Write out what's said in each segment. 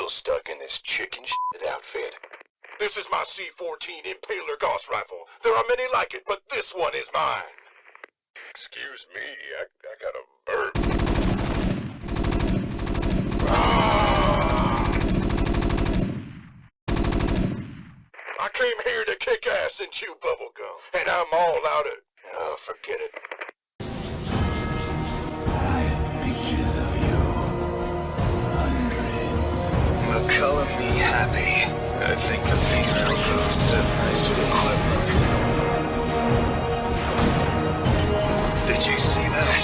still stuck in this chicken shit outfit. This is my C-14 Impaler Gauss rifle. There are many like it, but this one is mine. Excuse me, I got a burp. Ah! I came here to kick ass and chew bubblegum, and I'm all out of... Oh, forget it. I have pictures of you. Hundreds. McCullum me happy. I think the female ghosts have nicer equipment. Did you see that?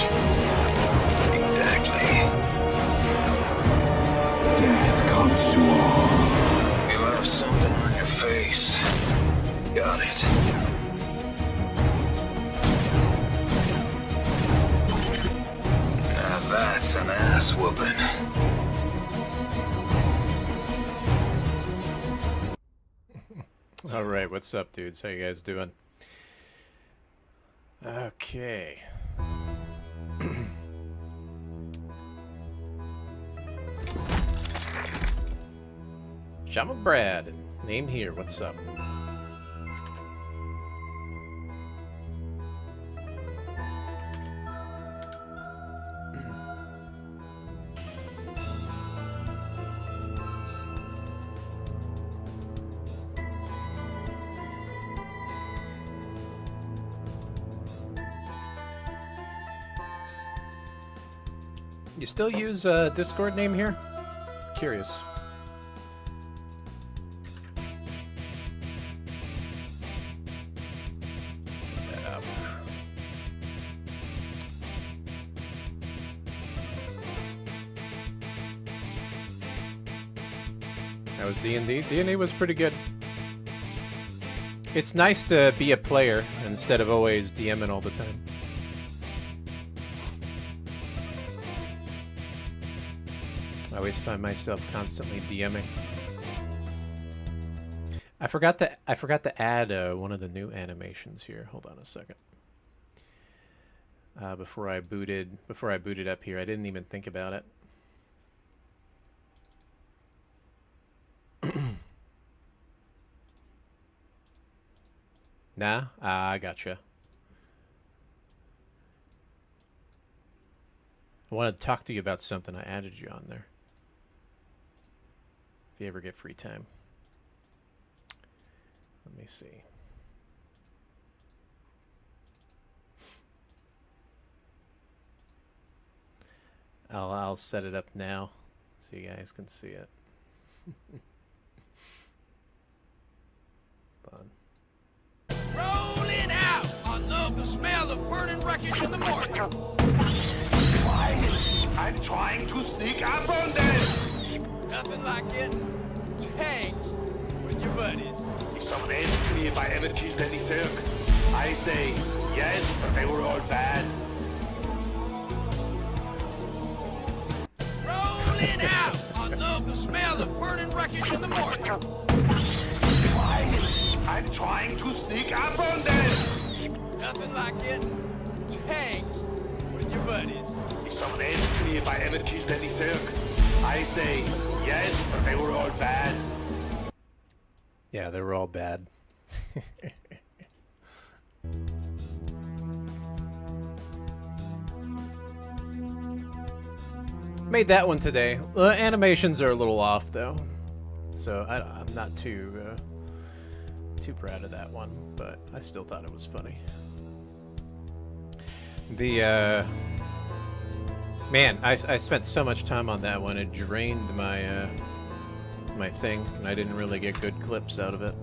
Exactly. Death comes to all. You have something on your face. Got it. Now that's an ass whooping. All right, what's up, dudes? How you guys doing? Okay. Shaman Brad, name here. What's up? You still use Discord name here? Curious. That was D&D. D&D was pretty good. It's nice to be a player instead of always DMing all the time. I always find myself constantly DMing. I forgot to add one of the new animations here. Hold on a second. Before I booted up here, I didn't even think about it. Nah, I gotcha. I wanted to talk to you about something. I added you on there. If you ever get free time. Let me see. I'll set it up now so you guys can see it. Fun. Rolling out! I love the smell of burning wreckage in the morning. Why? I'm trying to sneak up on them! Nothing like getting tagged with your buddies. If someone asks me if I ever killed any Zerg, I say yes, but they were all bad. Rolling out! I love the smell of burning wreckage in the morning. Why? I'm trying to sneak up on them! Nothing like getting tagged with your buddies. If someone asks me if I ever killed any Zerg, I say yes, but they were all bad. Yeah, they were all bad. Made that one today. Animations are a little off though, so I'm not too proud of that one, but I still thought it was funny. The man, I spent so much time on that one. It drained my my thing, and I didn't really get good clips out of it.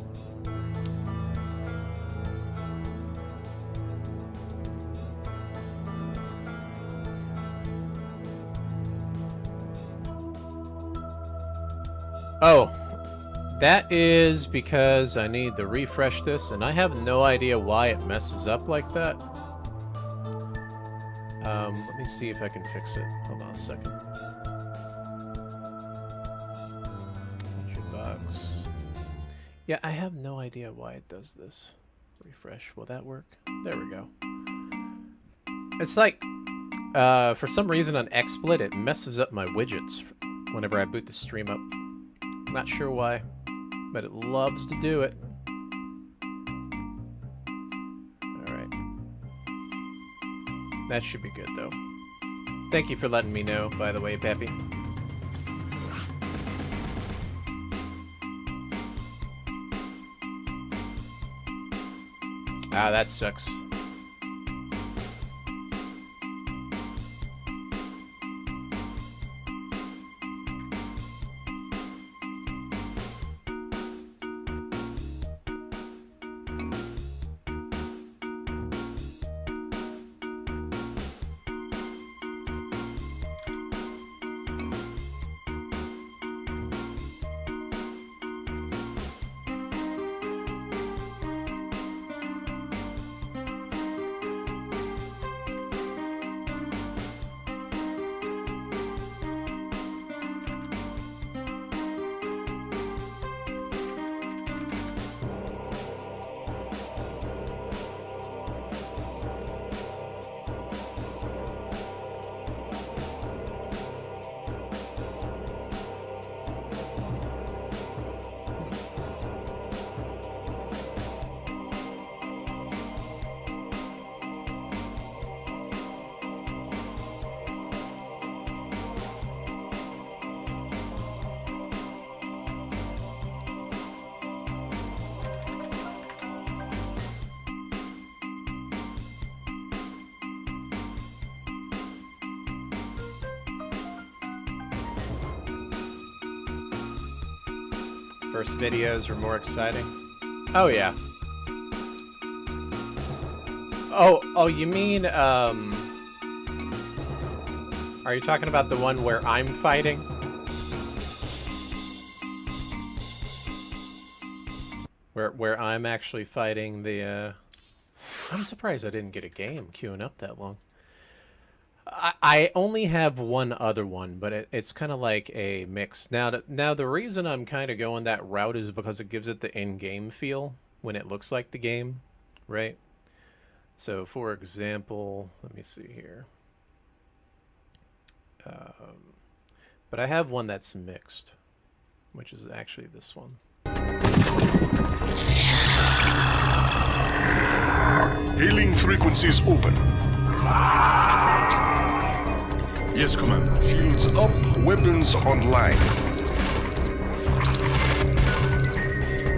Oh, that is because I need to refresh this, and I have no idea why it messes up like that. Let me see if I can fix it. Hold on a second. $100. Yeah, I have no idea why it does this. Refresh. Will that work? There we go. It's like, for some reason on XSplit, it messes up my widgets whenever I boot the stream up. Not sure why, but it loves to do it. Alright. That should be good, though. Thank you for letting me know, by the way, Peppy. Ah, that sucks. First videos were more exciting. Oh yeah. Oh, you mean, are you talking about the one where I'm fighting? Where I'm actually fighting the, I'm surprised I didn't get a game queuing up that long. I only have one other one, but it's kind of like a mix. Now the reason I'm kind of going that route is because it gives it the in-game feel when it looks like the game, right? So, for example, let me see here. But I have one that's mixed, which is actually this one. Hailing frequencies open. Yes, Commander. Shields up, weapons online.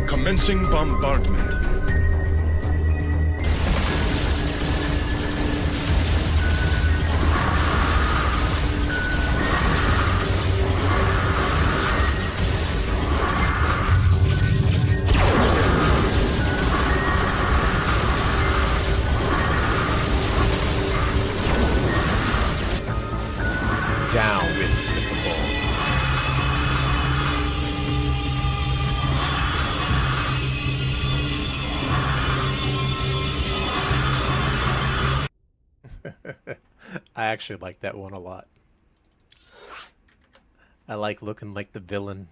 Commencing bombardment. Down with the ball. I actually like that one a lot. I like looking like the villain.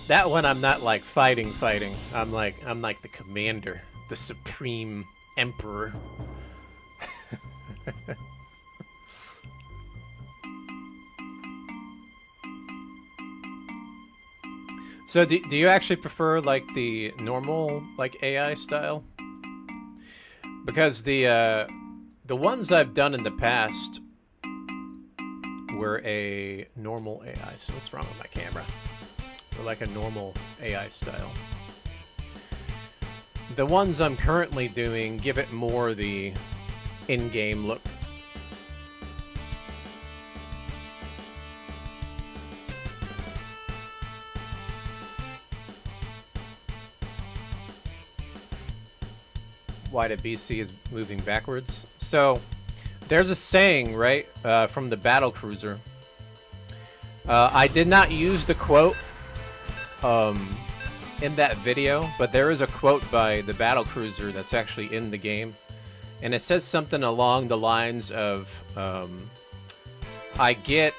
That one I'm not like fighting. I'm like the commander, the supreme emperor. So do you actually prefer like the normal like AI style? Because the ones I've done in the past were a normal AI. So what's wrong with my camera? Or like a normal AI style. The ones I'm currently doing give it more the in-game look. Why the BC is moving backwards. So there's a saying, right, from the battle cruiser. I did not use the quote in that video, but there is a quote by the battle cruiser that's actually in the game, and it says something along the lines of I get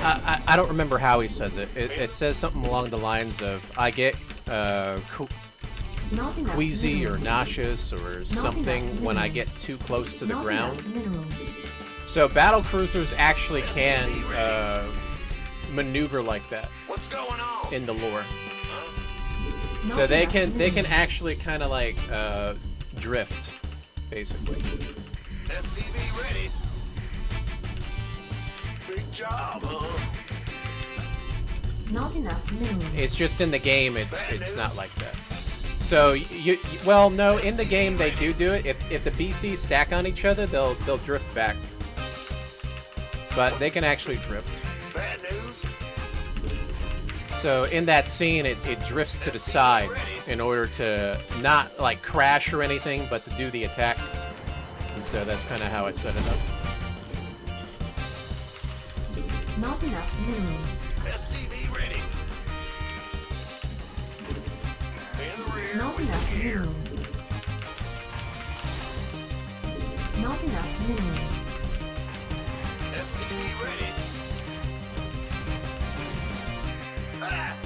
I don't remember how he says it. It says something along the lines of I get Not enough queasy or minerals. nauseous or something enough when I minerals. get too close to the Not ground. enough minerals. So battle cruisers actually can maneuver like that What's going on? in the lore. Not So they enough can minerals. actually kind of like drift, basically. SCV ready. Big job, huh? Not enough minerals. It's just in the game, it's not like that. So well, no, in the game they do it. If the BCs stack on each other, they'll drift back. But they can actually drift. Bad news. So in that scene, it drifts to the side in order to not like crash or anything, but to do the attack. And so that's kind of how I set it up. Not enough minerals. SCV ready. In the rear. Not enough minerals. Not enough minerals. SCV ready.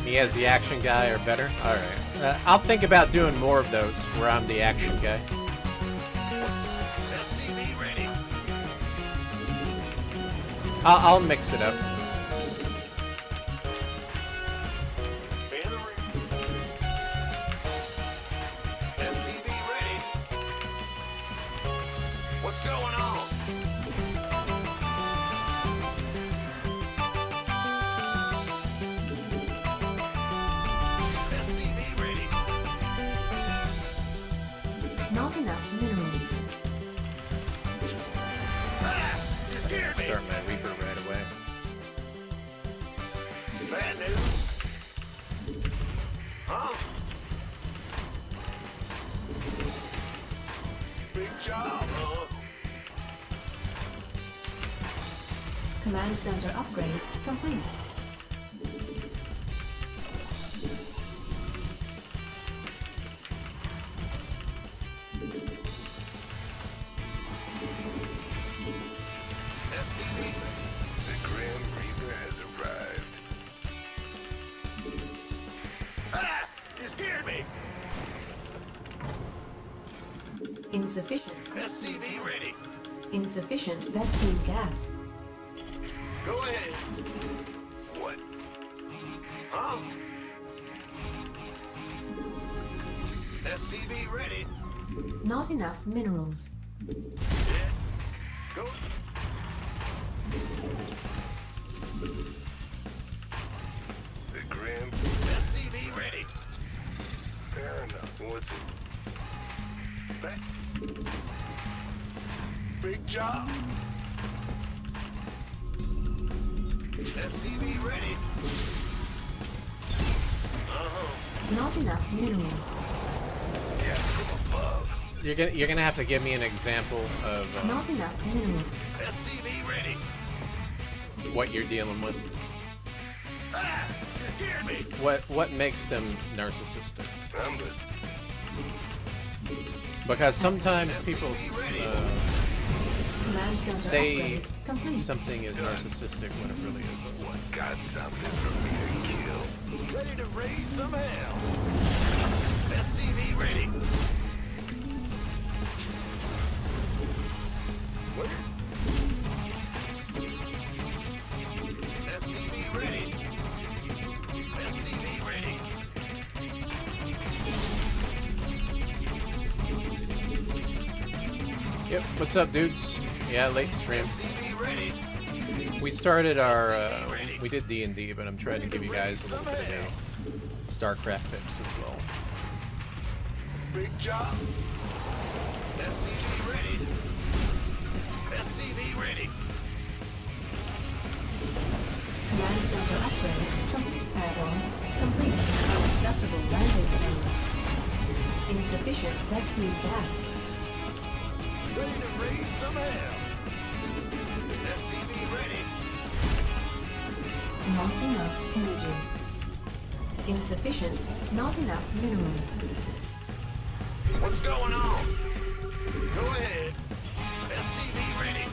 He has the action guy or better. All right. I'll think about doing more of those where I'm the action guy. SCV ready. I'll mix it up. In the rear. SCV ready. What's going on? SCV ready. Not enough minerals. You scared me. Start my Reaper right away. Bad news. Huh? Big job, huh? Command center upgrade complete. SCV. The Grim Reaper has arrived. You scared me. Insufficient. SCV ready. Insufficient Vespene gas. Go ahead. What? Huh? SCV ready. Not enough minerals. Yeah. Go. The Grim. SCV ready. Fair enough. What's it? Big job. SCV ready. Not enough minerals. Yeah, from above. You're gonna have to give me an example of Not enough minerals. SCV ready. what you're dealing with. You scared me. What makes them narcissistic? I'm the Because sometimes people Command center say upgrade complete. something is narcissistic when it really isn't. got something for me to kill. Ready to raise some hell. SCV ready. SCV ready. SCV ready. Yep. What's up, dudes? Yeah, late stream. SCV ready. We started our we did D&D, but I'm trying to give you guys a little bit of StarCraft tips as well. Big job. SCV ready. SCV ready. Command center upgrade add-on complete. Unacceptable landing zone. Insufficient Vespene gas. Ready to raise some hell. SCV ready. Not enough energy. Insufficient. Not enough minerals. What's going on? Go ahead. SCV ready.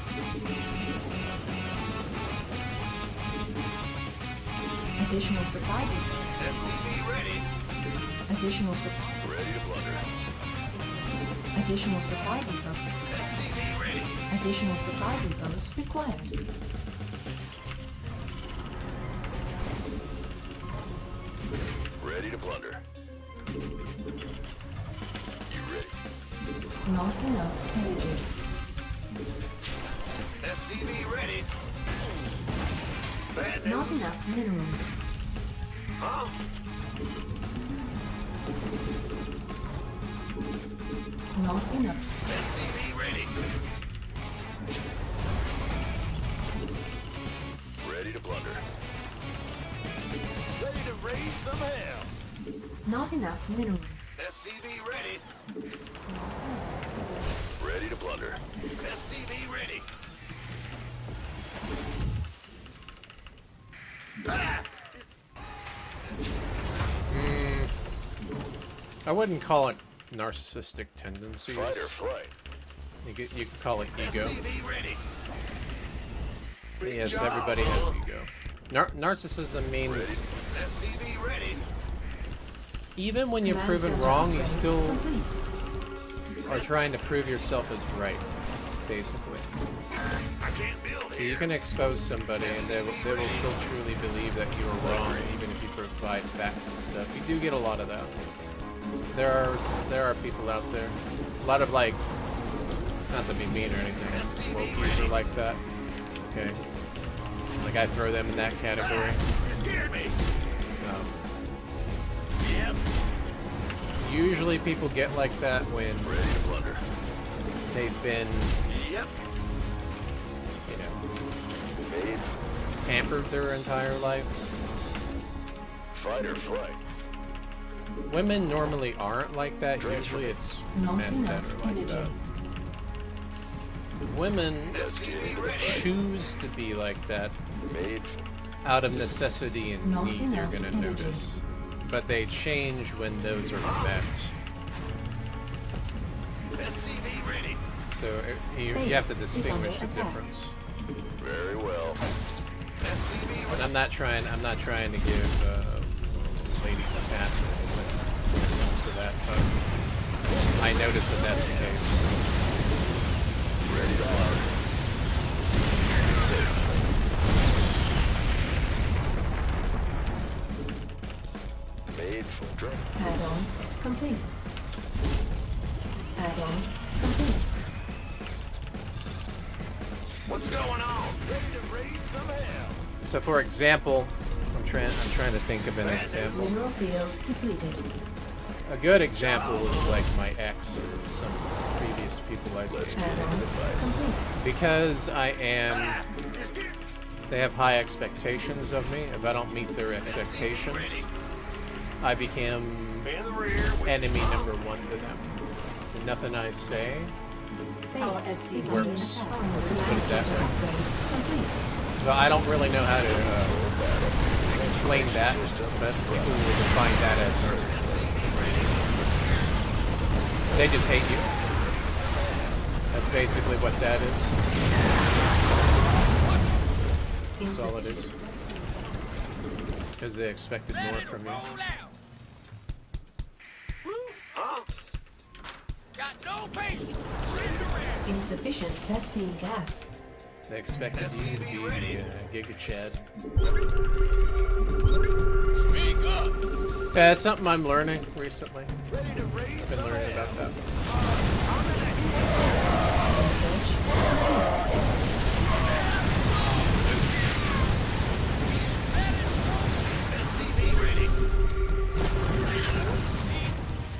Additional supply depots. SCV ready. Additional supply. Ready to blunder. Additional supply depots. SCV ready. Additional supply depots required. Ready to blunder. You ready? Not enough energy. SCV ready. Bad Not news. enough minerals. Huh? Not enough. SCV ready. Ready to blunder. Ready to raise some hell. Not enough minerals. SCV ready. Ready to blunder. SCV ready. Ah! I wouldn't call it narcissistic tendencies. Fight or flight. You could call it ego. SCV ready. Yes, everybody has ego. Narcissism means SCV ready. even when you're Command proven center wrong, you upgrade still complete. are trying to prove yourself as right, basically. I can't build So here. you can expose somebody and they will still truly believe that you are wrong, even if you provide facts and stuff. You do get a lot of that. There are people out there. A lot of, like, not to be mean or anything, wokies are like that. Okay. Like, I throw them in that category. You scared me. Yep. Usually people get like that when Ready to blunder. they've been, Yep. you know, Made. pampered their entire life. Fight or flight. Women normally aren't like that. Usually it's Not men that enough are like energy. that. Women SCV ready. choose to be like that Made. out of necessity and Not need, you're enough gonna energy. notice. But they change when those are met. SCV ready. So you have to Base is distinguish under the attack. difference. Very well. SCV And ready. I'm not trying to give ladies a pass or anything when it comes to that, but I notice that that's the case. Ready to blunder. Made for drink. Add-on complete. Add-on complete. What's going on? Ready to raise some hell. So for example, I'm trying to think of an example. Mineral field depleted. A good example is like my ex or some previous people I've dated. Add-on complete. Because they have high expectations of me. If I don't meet their expectations, I became In the rear. enemy number one to them. And nothing I say Base is works. under attack. Let's just put it that Center way. upgrade complete. So I don't really know how to explain that, but people will define that as narcissism. They just hate you. That's basically what that is. That's all it is. Because they expected more Ready to from you. roll out. Huh? Got no patience. Ready to react. Insufficient Vespine gas. They expected you to be the Giga Chad. Speak up. Yeah, it's something I'm learning recently. Ready to raise I've been some learning hell. about that. Research complete. SCV ready.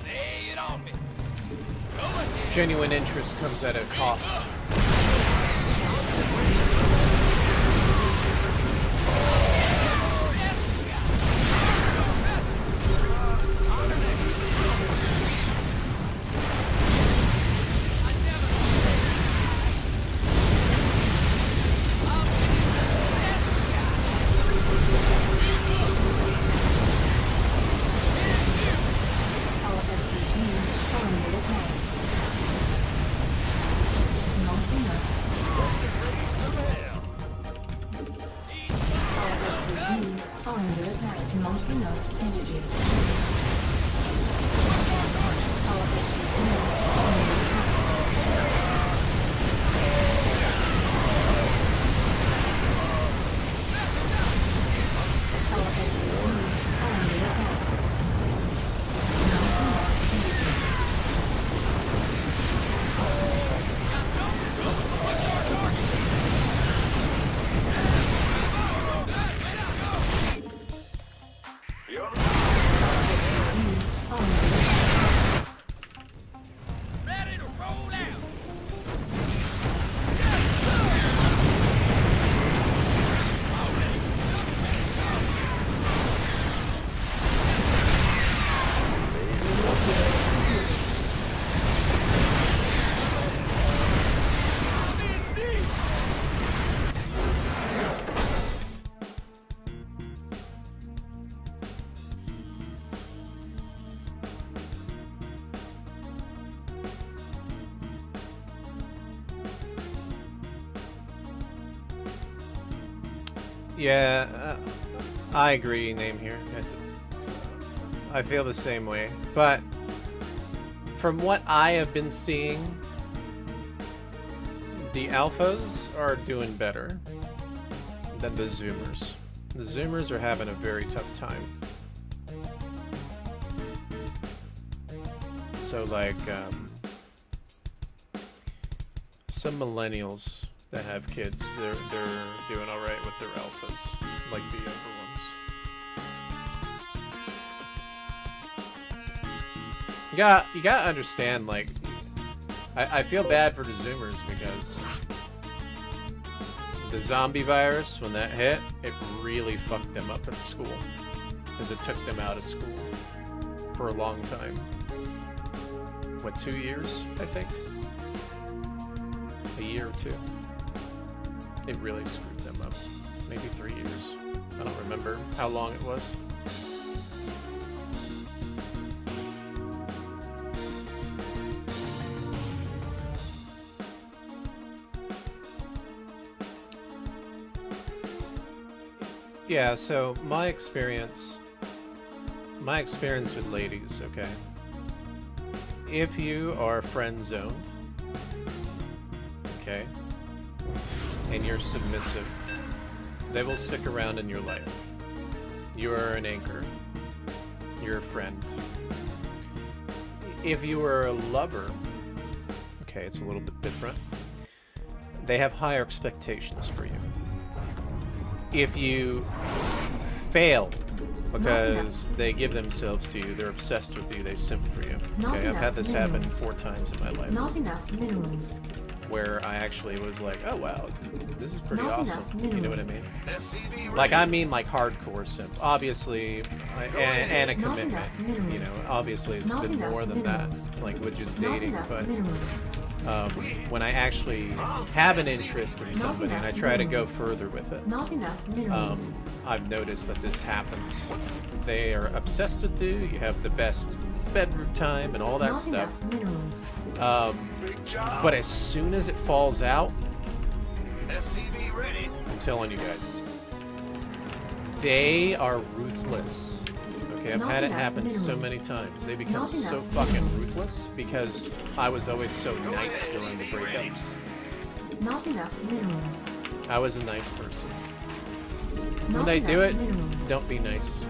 Lay it on me. Go ahead. Genuine interest comes at a cost. Our SCVs are under attack. Not Yeah, I agree, name here. I feel the same way. But from what I have been seeing, the alphas are doing better than the zoomers. The zoomers are having a very tough time. So like, some millennials that have kids, they're doing all right with their alphas, like the younger ones. You gotta understand, like, I feel bad for the zoomers because the zombie virus, when that hit, it really fucked them up at school because it took them out of school for a long time. What, 2 years, I think? A year or two. It really screwed them up. Maybe 3 years. I don't remember how long it was. Yeah, so my experience with ladies, okay? If you are friend zoned, okay, and you're submissive, they will stick around in your life. You are an anchor. You're a friend. If you are a lover, okay, it's a little bit different. They have higher expectations for you. If you fail because they give themselves to you, they're obsessed with you, they simp for you. Okay, I've had this happen 4 times in my life. Not enough minerals. Where I actually was like, oh wow, this is pretty awesome. You know what I mean? SCV ready. Like, I mean like hardcore simp. Obviously, and a commitment. You know, obviously it's been more than that. Like with just dating, but when I actually have an interest in somebody and I try to go further with it, Not enough minerals. I've noticed that this happens. They are obsessed with you. You have the best bedroom time and all that Not stuff. enough minerals. Big job. But as soon as it falls out, SCV ready. I'm telling you guys, they are ruthless. Okay, I've Not had it enough happen so minerals. many times. They become Not so enough fucking minerals. ruthless because I was always so nice during the breakups. Not enough minerals. I was a nice person. When Not they do it, enough minerals. don't be nice.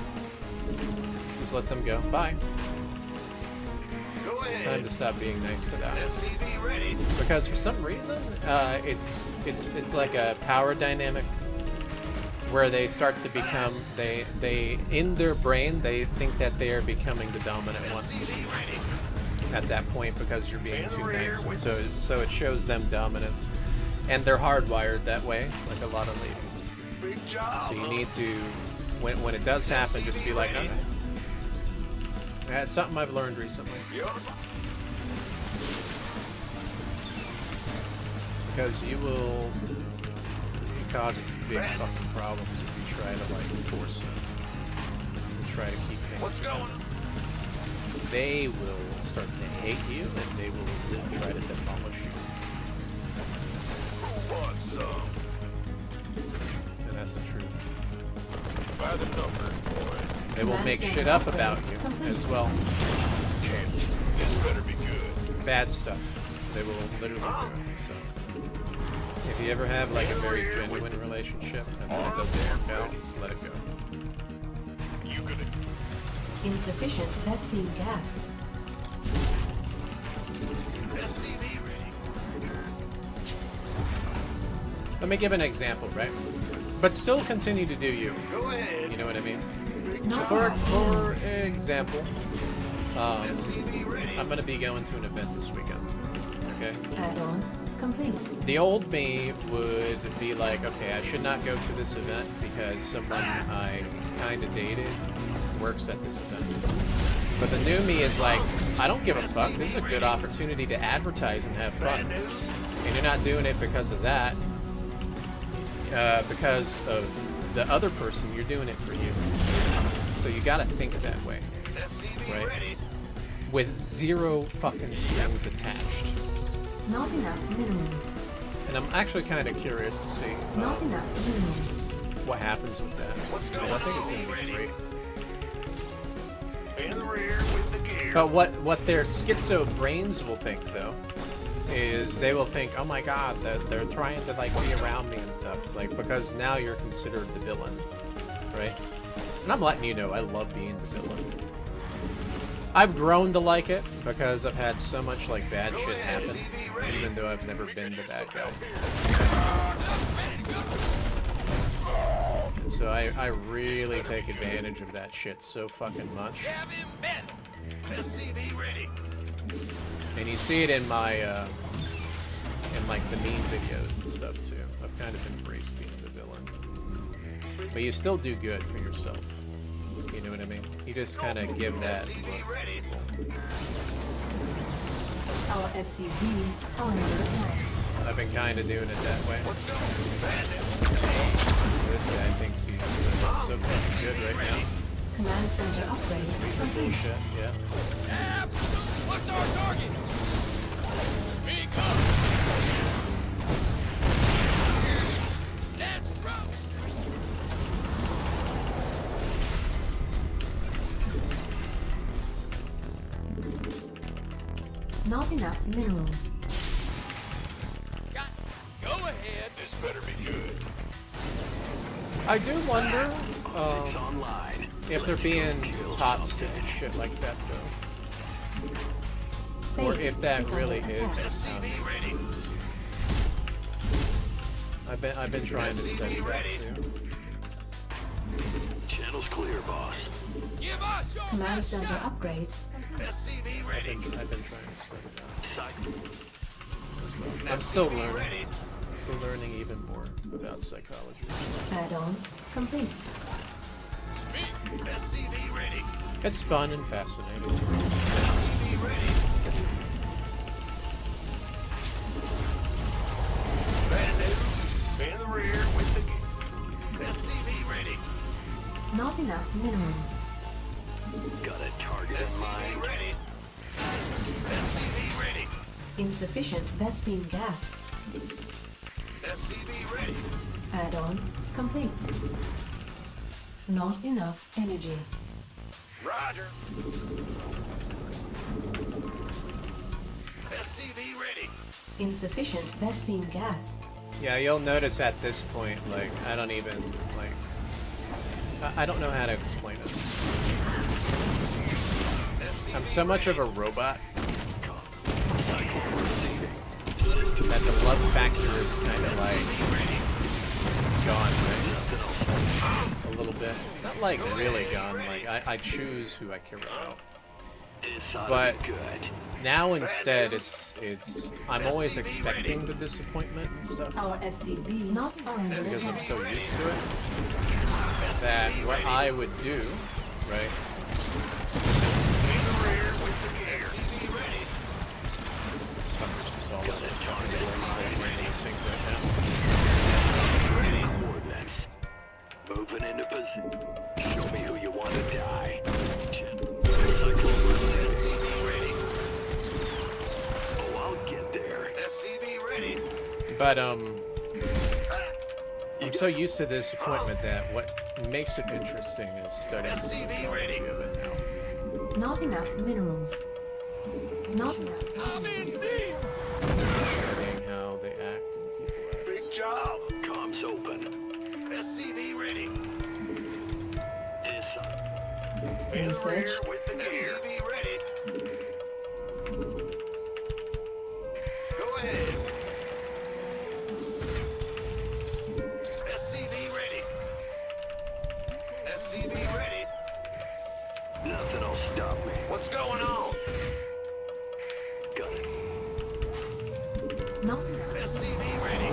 Just let them go. Bye. Go It's ahead. time to stop being nice to them. SCV ready. Because for some reason, it's like a power dynamic where they start to become they in their brain they think that they are becoming the dominant one SCV ready. at that point because you're being too nice, and so it shows them dominance, and they're hardwired that way, like a lot of ladies. Big job. So you need to, when it does happen, just be like, okay. That's something I've learned recently. Yup. Because it causes big fucking problems if you try to like force it and try to keep things What's going together. on? They will start to hate you and they will really try to demolish you. Who wants some? And that's the truth. By the numbers, boys. They will make shit up about you as well. Can't. This better be good. Bad stuff. They will literally do it. So if you ever have like a very genuine relationship and then it doesn't work out, let it go. You gonna Insufficient Vespine gas. SCV ready. Let me give an example, right? But still continue to do you. Go ahead. You know what I mean? Not For enough minerals. example, SCV ready. I'm gonna be going to an event this weekend. Okay. Add-on complete. The old me would be like, okay, I should not go to this event because someone I kind of dated works at this event. But the new me is like, I don't give a fuck. This is a good opportunity to advertise and have fun. And you're not doing it because of that. Because of the other person, you're doing it for you. So you gotta think that way, SCV right? ready. With zero fucking strings attached. Not enough minerals. And I'm actually kind of curious to see. Not enough minerals. what happens with that. I don't think it's gonna be great. In the rear with the gear. But what their schizo brains will think though is they will think, oh my god, that they're trying to like be around me and stuff, like because now you're considered the villain, right? And I'm letting you know I love being the villain. I've grown to like it because I've had so much like bad shit happen, even though I've never been the bad guy. And so I really take advantage of that shit so fucking much. Have him met. SCV ready. And you see it in my in like the meme videos and stuff too. I've kind of embraced being the villain. But you still do good for yourself. You know what I mean? You just kind of give that look to people. Our SCVs are under attack. I've been kind of doing it that way. This guy thinks he's so fucking good right now. Command center upgrade complete. Bullshit, yeah. What's our target? Speak up. Let's roll. Not enough minerals. Go ahead. This better be good. I do wonder It's online. if they're being taught stupid shit like that though. Or if that Base really under is attack. just how it is. I've been trying to study that too. Channel's clear, boss. Give us your Command best center shot. upgrade. SCV ready. I've been trying to study that. Cycle. I'm still learning. Still learning even more about psychology. Add-on complete. Speak. SCV ready. It's fun and fascinating. SCV ready. In the rear with the gear. SCV ready. Not enough minerals. Got a target in mind. SCV ready. SCV ready. Insufficient Vespine gas. SCV ready. Add-on complete. Not enough energy. Roger. SCV ready. Insufficient Vespine gas. Yeah, you'll notice at this point, like, I don't even, like, I don't know how to explain it. I'm so much of a robot that the love factor is kind of like gone, right? A little bit. Not like really gone, like I choose who I care about. But now instead it's I'm always expecting the disappointment and stuff Our SCVs not under because I'm attack. so used to it that what I would do, right? Suckers just all over the Coordinates. Moving into position. Show me who you want to die. Oh, I'll get there. SCV ready. But I'm so used to this disappointment that what makes it interesting is studying the psychology of it now. Not enough minerals. Not enough. I'm in deep. Studying how they act and people act. Big job. Comms open. SCV ready. Research. With the gear. SCV ready. Go ahead. SCV ready. SCV ready. Nothing will stop me. What's going on? Got it. Not enough. SCV ready.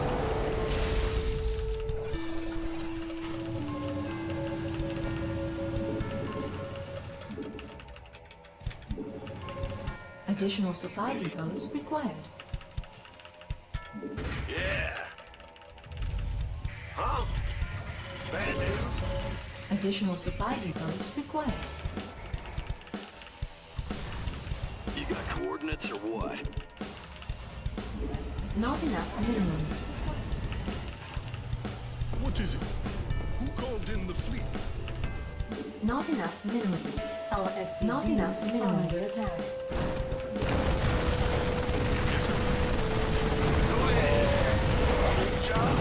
Additional supply depots required. Yeah. Huh? Bad news? Additional supply depots required. You got coordinates or what? Not enough minerals. What is it? Who called in the fleet? Not enough minerals. Our SCV not enough minerals. Under attack. Go ahead. Job.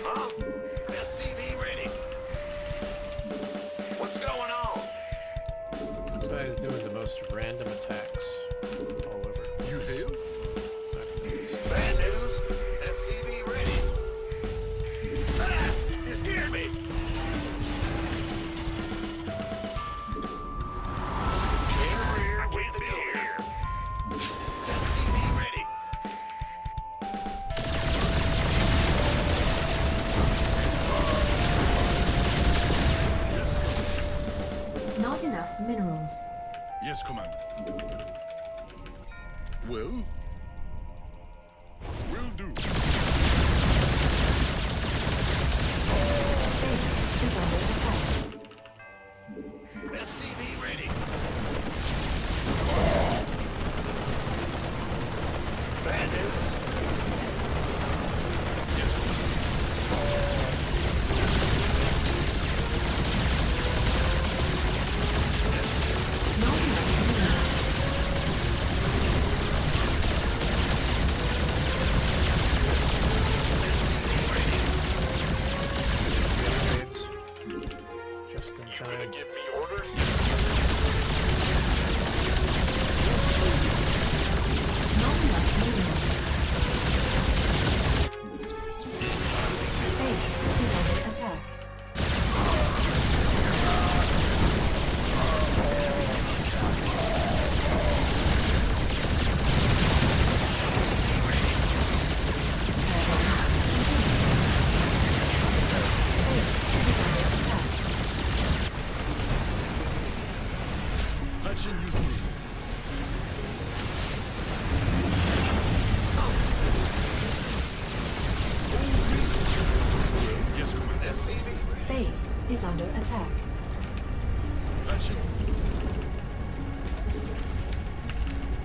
Huh? SCV ready. What's going on? This guy is doing the most random attacks all over. You hail? Bad news. SCV ready. Ah! You scared me. In the rear with the gear. SCV ready. Not enough minerals. Yes, Commander. Well? Will do. Base is under attack. SCV ready. Bad news. Yes, Commander. Not enough minerals. Upgrades. Just in You gonna time. give me orders? Not enough minerals. Base is under attack. Base is under attack. Patching you through. Yes, Commander. SCV ready. Base is under attack. Patching.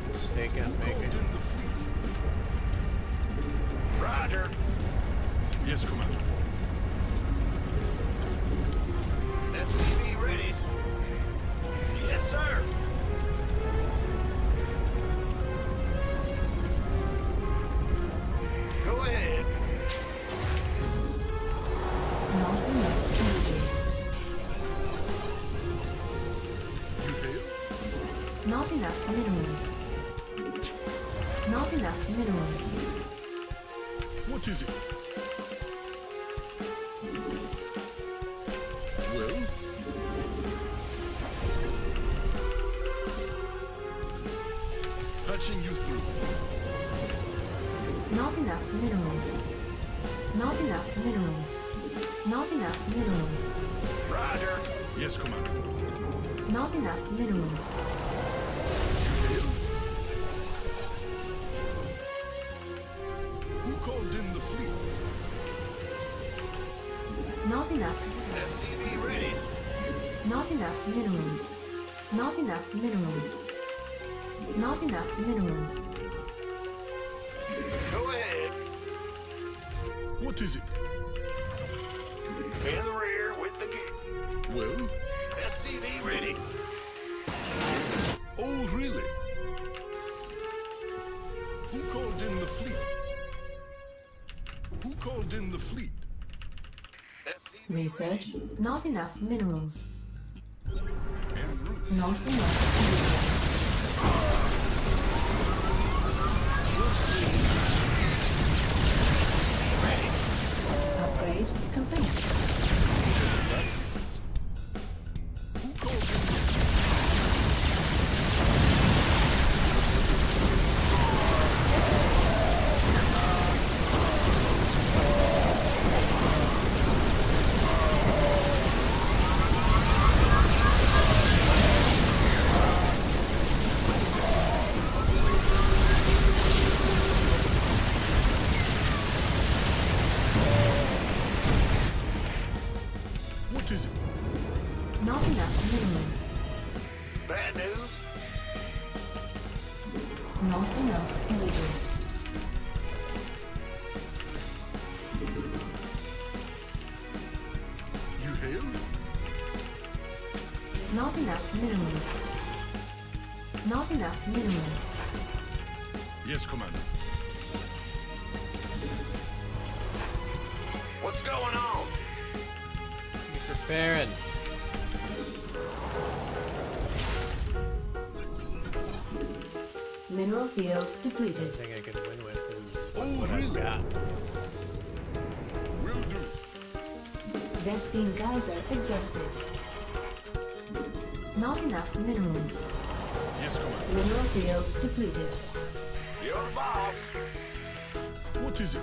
Mistake I'm Called making. in the fleet. Roger. Yes, Commander. SCV ready. Yes, sir. Go ahead. Not enough energy. You hail? Not enough minerals. Not enough minerals. What is it? Well? Patching you through. Not enough minerals. Not enough minerals. Not enough minerals. Roger. Yes, Commander. Not enough minerals. Who called in the fleet? Not enough. SCV ready. Not enough minerals. Not enough minerals. Not enough minerals. Go ahead. What is it? In the rear with the gear. Well? SCV ready. Oh, really? Who called in the fleet? Who called in the fleet? SCV Research. Not enough minerals. En route. Not enough energy. Upgrade complete. Who called in the What is it? Not enough minerals. Bad news. Not enough energy. Not enough minerals. Yes, Commander. What's going on? Keep preparing. Mineral field The depleted. thing I can win with is what I've got. Will do. Vespine geyser exhausted. Not enough minerals. Yes, Commander. Mineral field depleted. You're the boss. What is it?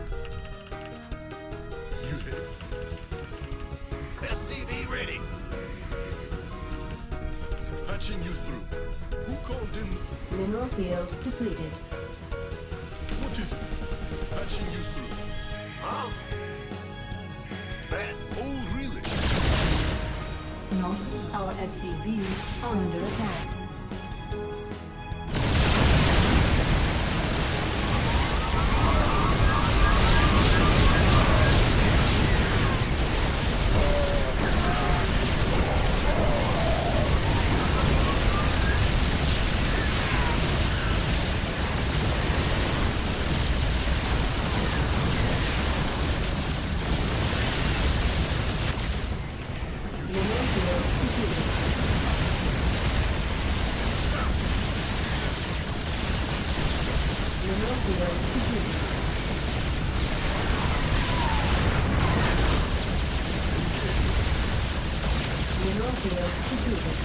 You hit. SCV ready. Patching you through. Who called in? Mineral field depleted. What is it? Patching you through. Huh? Man, Oh, really? Not our SCVs are under attack. Mineral field depleted. Mineral field depleted. Mineral field depleted.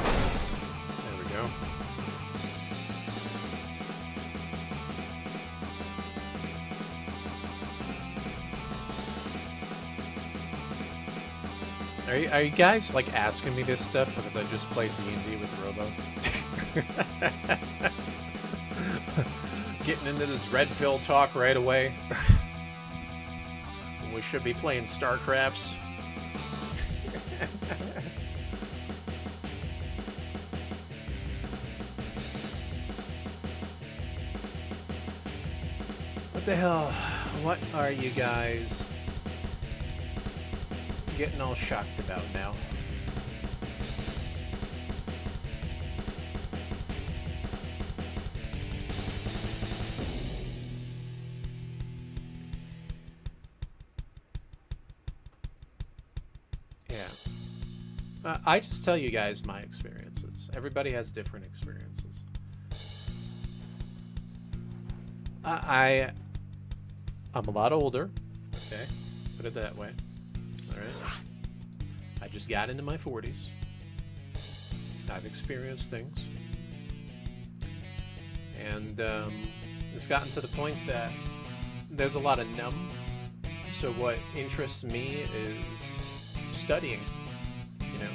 There we go. Are you guys like asking me this stuff because I just played D&D with Robo? Getting into this red pill talk right away. We should be playing StarCrafts. What the hell? What are you guys getting all shocked about now? Yeah. I just tell you guys my experiences. Everybody has different experiences. I'm a lot older. Okay, put it that way. All right. I just got into my 40s. I've experienced things, and it's gotten to the point that there's a lot of numb. So what interests me is studying. You know,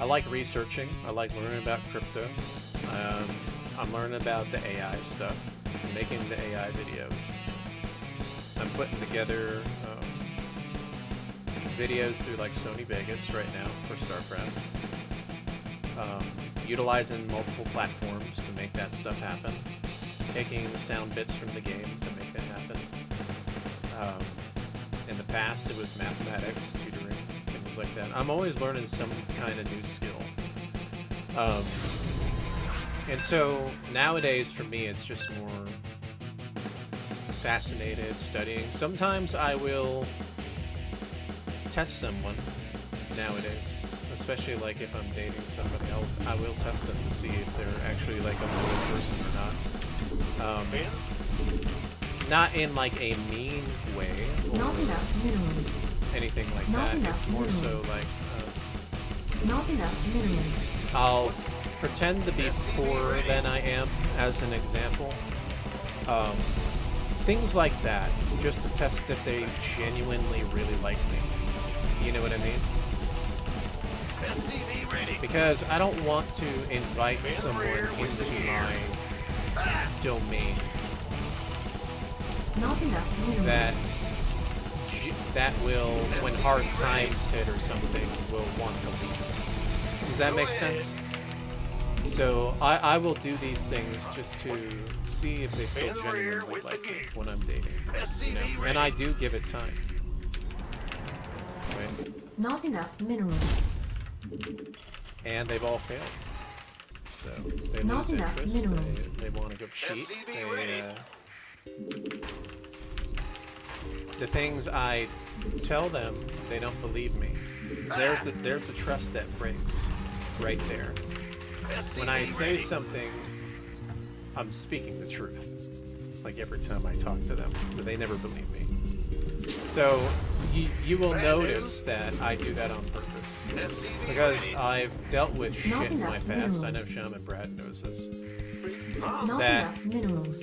I like researching. I like learning about crypto. I'm learning about the AI stuff, making the AI videos. I'm putting together videos through like Sony Vegas right now for StarCraft. Utilizing multiple platforms to make that stuff happen. Taking sound bits from the game to make that happen. In the past, it was mathematics, tutoring, things like that. I'm always learning some kind of new skill. And so nowadays, for me, it's just more fascinated, studying. Sometimes I will test someone nowadays, especially like if I'm dating somebody else, I will test them to see if they're actually like a real person or not. Not in like a mean way or Not enough minerals. anything like Not that. enough It's more so minerals. like Not enough minerals. I'll pretend to be poorer than I am, as an example. things like that, just to test if they genuinely really like me. You know what I mean? Because I don't want to invite someone into my domain Not enough minerals. that will, when hard times hit or something, will want to leave. Does that make sense? So I will do these things just to see if they still genuinely like me when I'm dating. You know? And I do give it time. Right? Not enough minerals. And they've all failed. So they Not lose enough interest. minerals. They want to go cheat. The things I tell them, they don't believe me. There's the trust that breaks right there. When I say something, I'm speaking the truth. Like every time I talk to them, but they never believe me. So you will notice that I do that on purpose. Because I've dealt with shit in my past. I know Shaman Brad knows this. Not That enough minerals.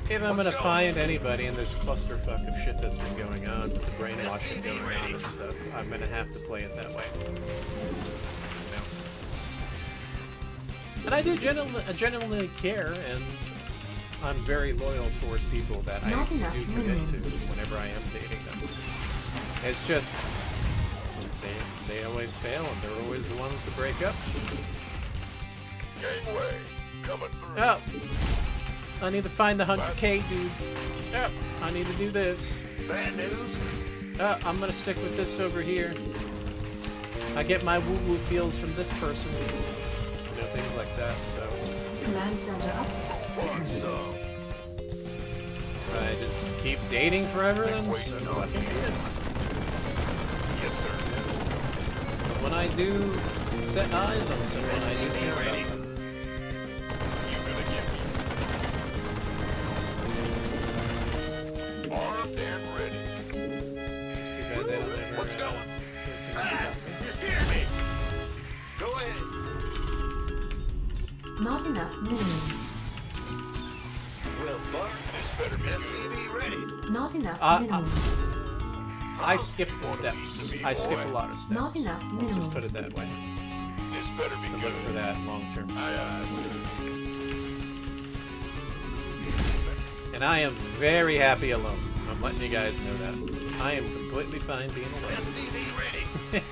if I'm gonna find anybody in this clusterfuck of shit that's been going on, with the brainwashing going on and stuff, I'm gonna have to play it that way. You know? And I do genuinely care, and I'm very loyal toward people that I Not do enough commit to minerals. whenever I am dating them. It's just they always fail, and they're always the ones to break up. Gangway, coming through. Oh, I need to find the 100K, dude. Oh, I need to do this. Bad news. Oh, I'm gonna stick with this over here. I get my woo-woo feels from this person. You know, things like that, so... Command center up. So, I just keep dating forever, then so fucking good. Yes, sir. But when I do set eyes on someone, I do care about them. You gonna give me armed and ready. It's too bad they don't ever What's going? care too much about me. You scared me. Go ahead. Not enough minerals. Well, Bart, This better be good. SCV ready. Not enough minerals. I skip the steps. I skip a lot of steps. Not enough Let's just put it minerals. that way. This better be I good. look for that long term. And I am very happy alone. I'm letting you guys know that. I am completely fine being alone. SCV ready.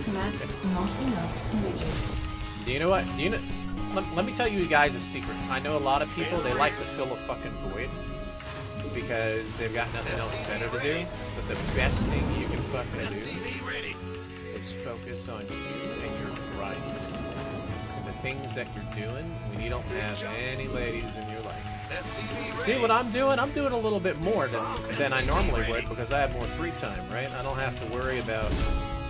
Command not enough energy. Do you know what? Do you know? Let me tell you guys a secret. I know a lot of people, they like to fill a fucking void because they've got nothing else better to do. But the best thing you can fucking do SCV ready. is focus on you and your grind. And the things that you're doing when you don't have any ladies in your life. SCV ready. See what I'm doing? I'm doing a little bit more than I normally would because I have more free time, right? I don't have to worry about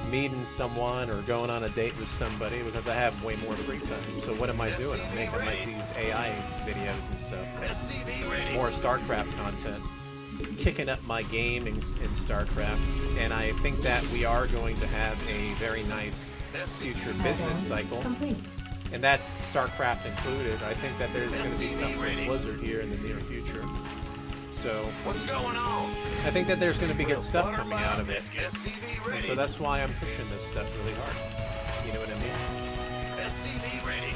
meeting someone or going on a date with somebody because I have way more free time. So what am I doing? I'm making like these AI videos and stuff. SCV ready. More StarCraft content. Kicking up my game in StarCraft. And I think that we are going to have a very nice future business cycle. Complete. And that's StarCraft included. I think that there's going to be something with Blizzard here in the near future. So What's going on? I think that there's going to be good stuff coming out of it. SCV And ready. so that's why I'm pushing this stuff really hard. You know what I mean? SCV ready.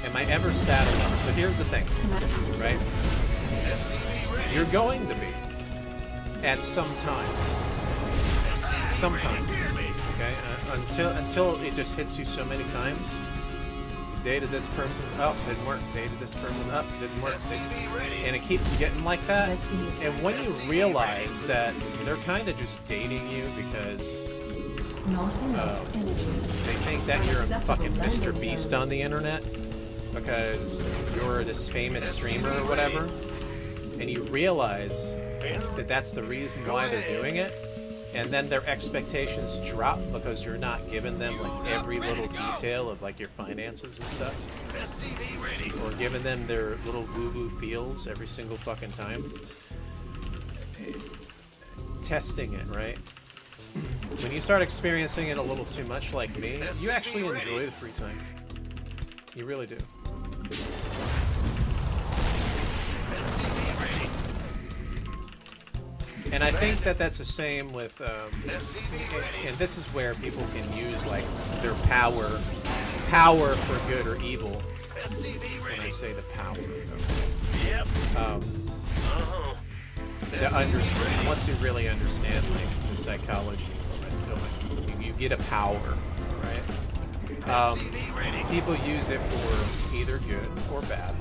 Am I ever sad alone? So here's the thing, right? SCV ready. You're going to be at sometimes. Sometimes. Okay? Until it just hits you so many times. You dated this person, oh, didn't work. Dated this person, up, didn't work. SCV ready. And it keeps getting like that. Let's be And when you realize that they're kind of just dating you because not enough energy. they think that you're a Unacceptable fucking Mr. landing Beast zone. on the internet because you're this famous streamer or whatever, and you realize that that's the reason why they're doing it, and then their expectations drop because you're not giving them like every little detail of like your finances and stuff, SCV ready. or giving them their little woo-woo feels every single fucking time. Testing it, right? When you start experiencing it a little too much like me, you actually enjoy the free time. You really do. And I think that that's the same with, and this is where people can use like their power for good or evil. When I say the power, to understand, once you really understand like the psychology of it, you get a power, right? People use it for either good or bad.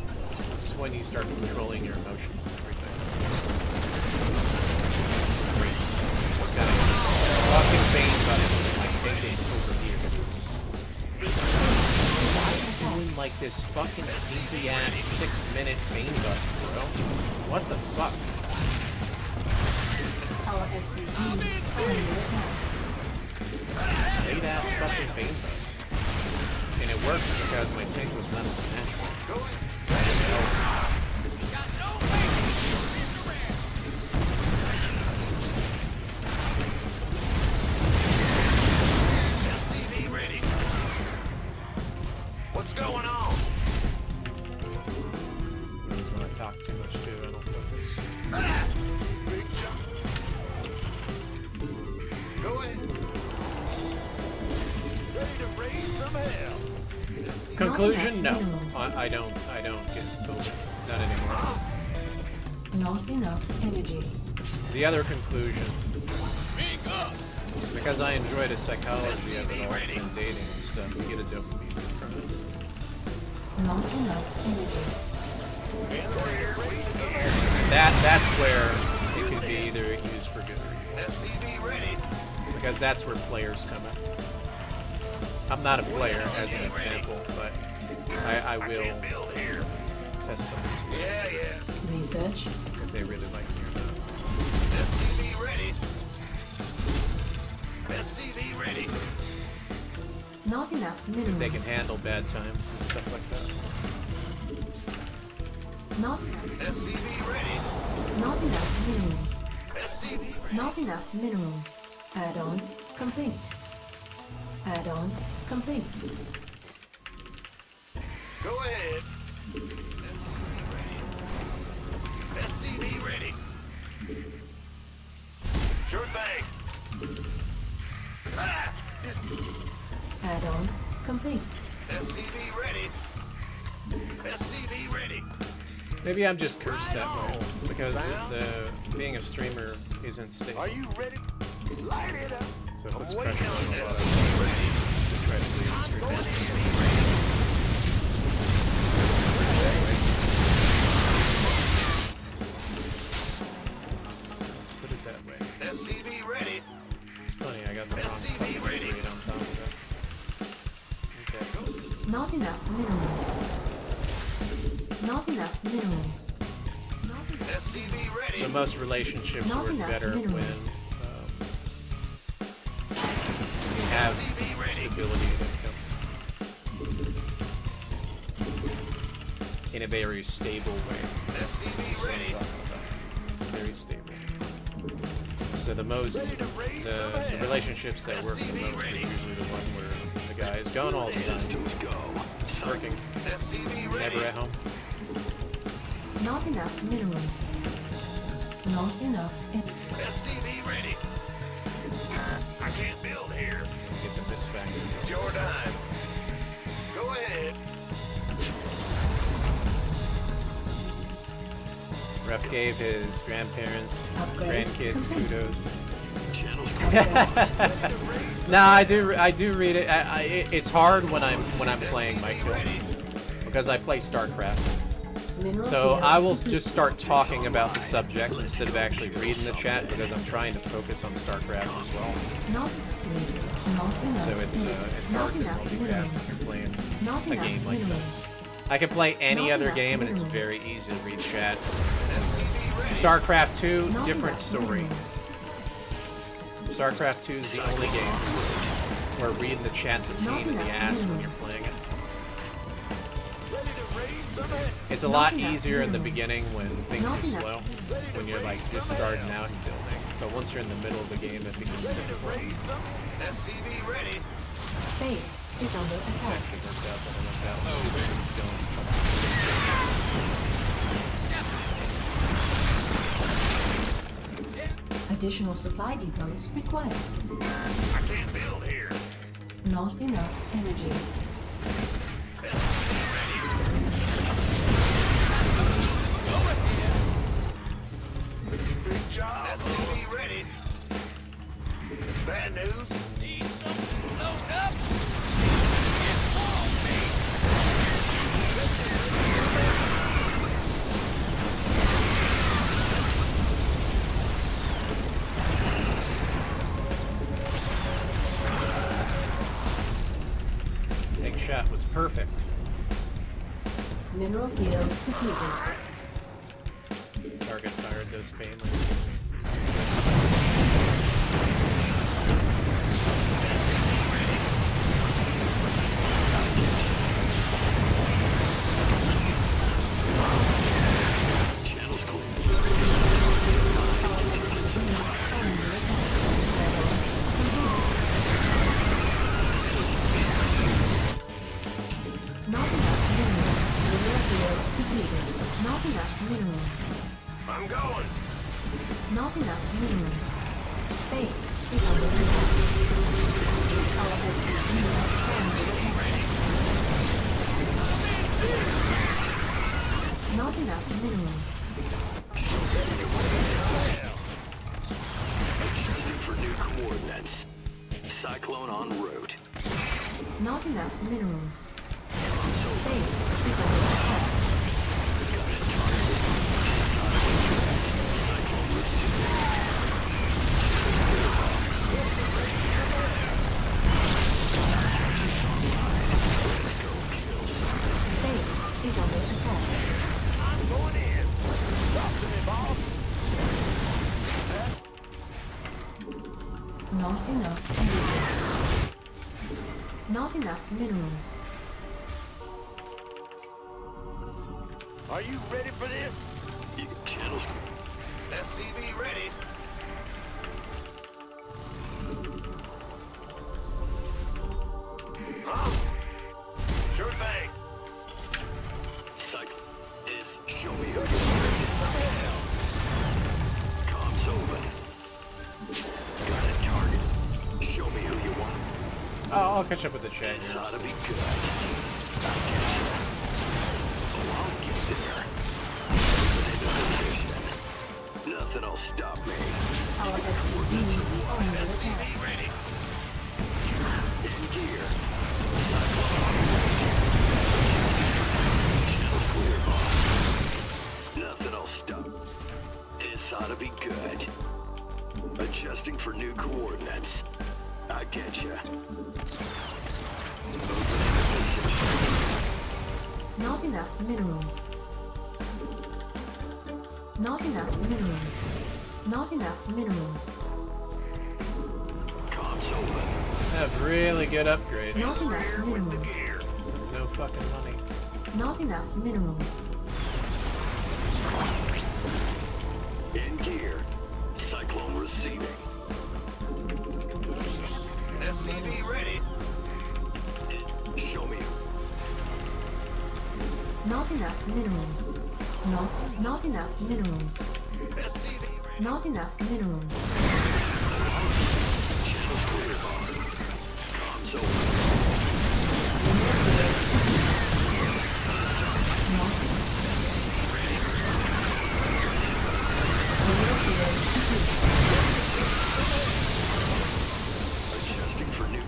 This is when you start controlling your emotions and everything. It's got a fucking vein button. My tank is over here. Doing like this fucking deepy ass 6-minute vein bust, bro. What the fuck? Our SCV is under attack. Late ass fucking vein bust. And it works because my tank was not natural. What's going on? I don't want to talk too much too, I don't focus. Go ahead. Ready to raise some hell. Conclusion? No. I don't get COVID. Not anymore. Not enough energy. The other conclusion, because I enjoy the psychology of it all and dating and stuff, you get a dopamine from it. Not enough energy. That's where it could be either used for good or evil. Because that's where players come in. I'm not a player, as an example, but I will test some of these Research. if they really like me or not. Not enough minerals. If they can handle bad times and stuff like that. Not enough minerals. Not enough minerals. Add-on complete. Add-on complete. Go ahead. SCV ready. Sure thing. Add-on complete. SCV ready. SCV ready. Maybe I'm just cursed that way because being a streamer isn't stable. Are you ready? Light it up. So it puts pressure on a lot of people to try to leave the stream. Let's put it that way. SCV ready. It's funny, I got the wrong fucking grade on top of that. Okay, so Not enough minerals. Not enough minerals. SCV ready. so most relationships Not work enough better when minerals. you have stability of income in a very stable way. SCV ready. Very stable. So the relationships that work the most are usually the one where the guy is gone all the time, working, SCV ready. never at home. Not enough minerals. Not enough. SCV ready. I can't build here. Get the miss factor. Your time. Go ahead. Ruff gave his grandparents, Upgrade grandkids complete. kudos. No, I do read it. It's hard when I'm playing my kill because I play StarCraft. Mineral So field I will complete. just start talking about the subject instead of actually reading the chat because I'm trying to focus on StarCraft as well. Not research. Not enough. So it's Not hard to enough multitask minerals. if you're playing Not a enough game like minerals. this. I can play any Not other enough game and it's minerals. very easy to read chat. StarCraft 2, Not different enough story. minerals. StarCraft 2 is the only game where reading the chat's a pain in the ass when you're playing it. It's a lot easier in the beginning when things are slow, when you're like just starting out and building. But once you're in the middle of the game, it becomes difficult. SCV ready. Base is under attack. Actually worked out better like that. It's going. Additional supply depots required. I can't build here. Not enough energy. Big job. SCV ready. Bad news. Need something to load up? Take shot was perfect. Mineral field depleted. Target fired those banelings. Not enough minerals. Mineral field depleted. Not enough minerals. I'm going. Not enough minerals. Base is under attack. Our SCV under attack. Not enough minerals. Adjusting for new coordinates. Cyclone en route. Not enough minerals. Base is under attack. Base is under attack. I'm going in. Talk to me, boss. Not enough energy. Not enough minerals. Are you ready for this? You channels. SCV ready. Huh? Sure thing. Cycle is show me who you are. Comms open. Got a target. Show me who you want. Oh, I'll catch up with the chat This here. ought to be good. Oh, I'll get there. Nothing will stop me. Our SCVs under attack. In gear. Nothing will stop. This ought to be good. Adjusting for new coordinates. I get ya. Not enough minerals. Not enough minerals. Not enough minerals. Comms open. Have really good upgrades. Not enough minerals. No fucking money. Not enough minerals. In gear. Cyclone receiving. SCV ready. Show me. Not enough minerals. Not enough minerals. SCV ready. Not enough minerals. Channel clear, boss. Comms open. Adjusting for new.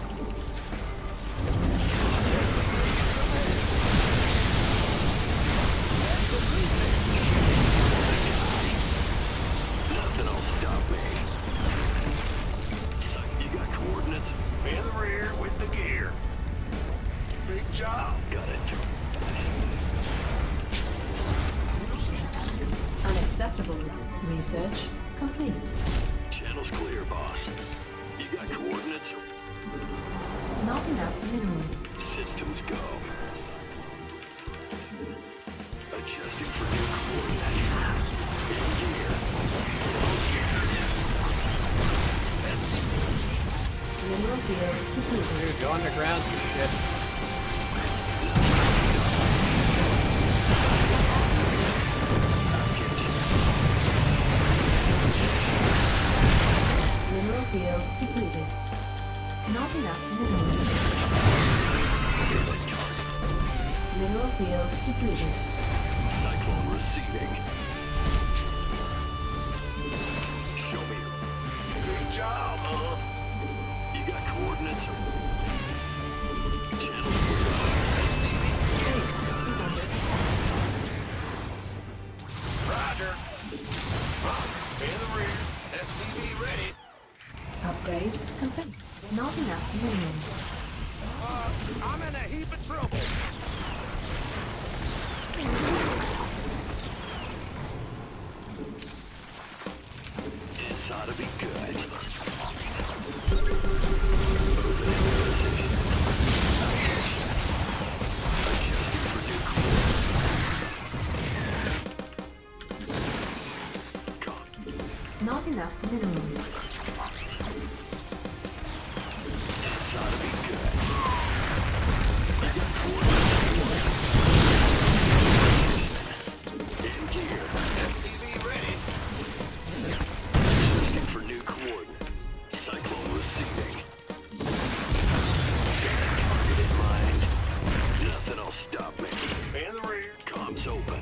Nothing will stop me. You got coordinates? In the rear with the gear. Big job. Got it. Unacceptable. Research complete. Channel's clear, boss. You got coordinates? Not enough minerals. Systems go. Adjusting for new coordinates. In gear. Mineral field depleted. Dude, go underground, you shits. Roger. In the rear. SCV ready. Upgrade complete. Not enough minerals. I'm in a heap of trouble. This ought to be good. Not enough minerals. This ought to be good. In gear. SCV ready. Looking for new coordinates. Cyclone receiving. Got a target in mind. Nothing'll stop me. In the rear. Comms open.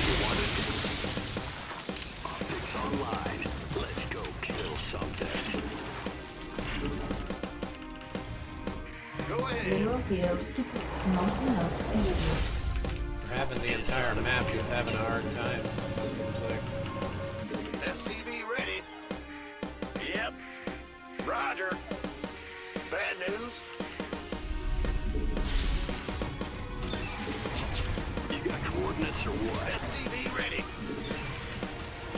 You want it? Optics online. Let's go kill something. Go ahead. Mineral field deployed. Not enough energy. We're having the entire map just having a hard time, it seems like. SCV ready. Yep. Roger. Bad news. You got coordinates or what? SCV ready.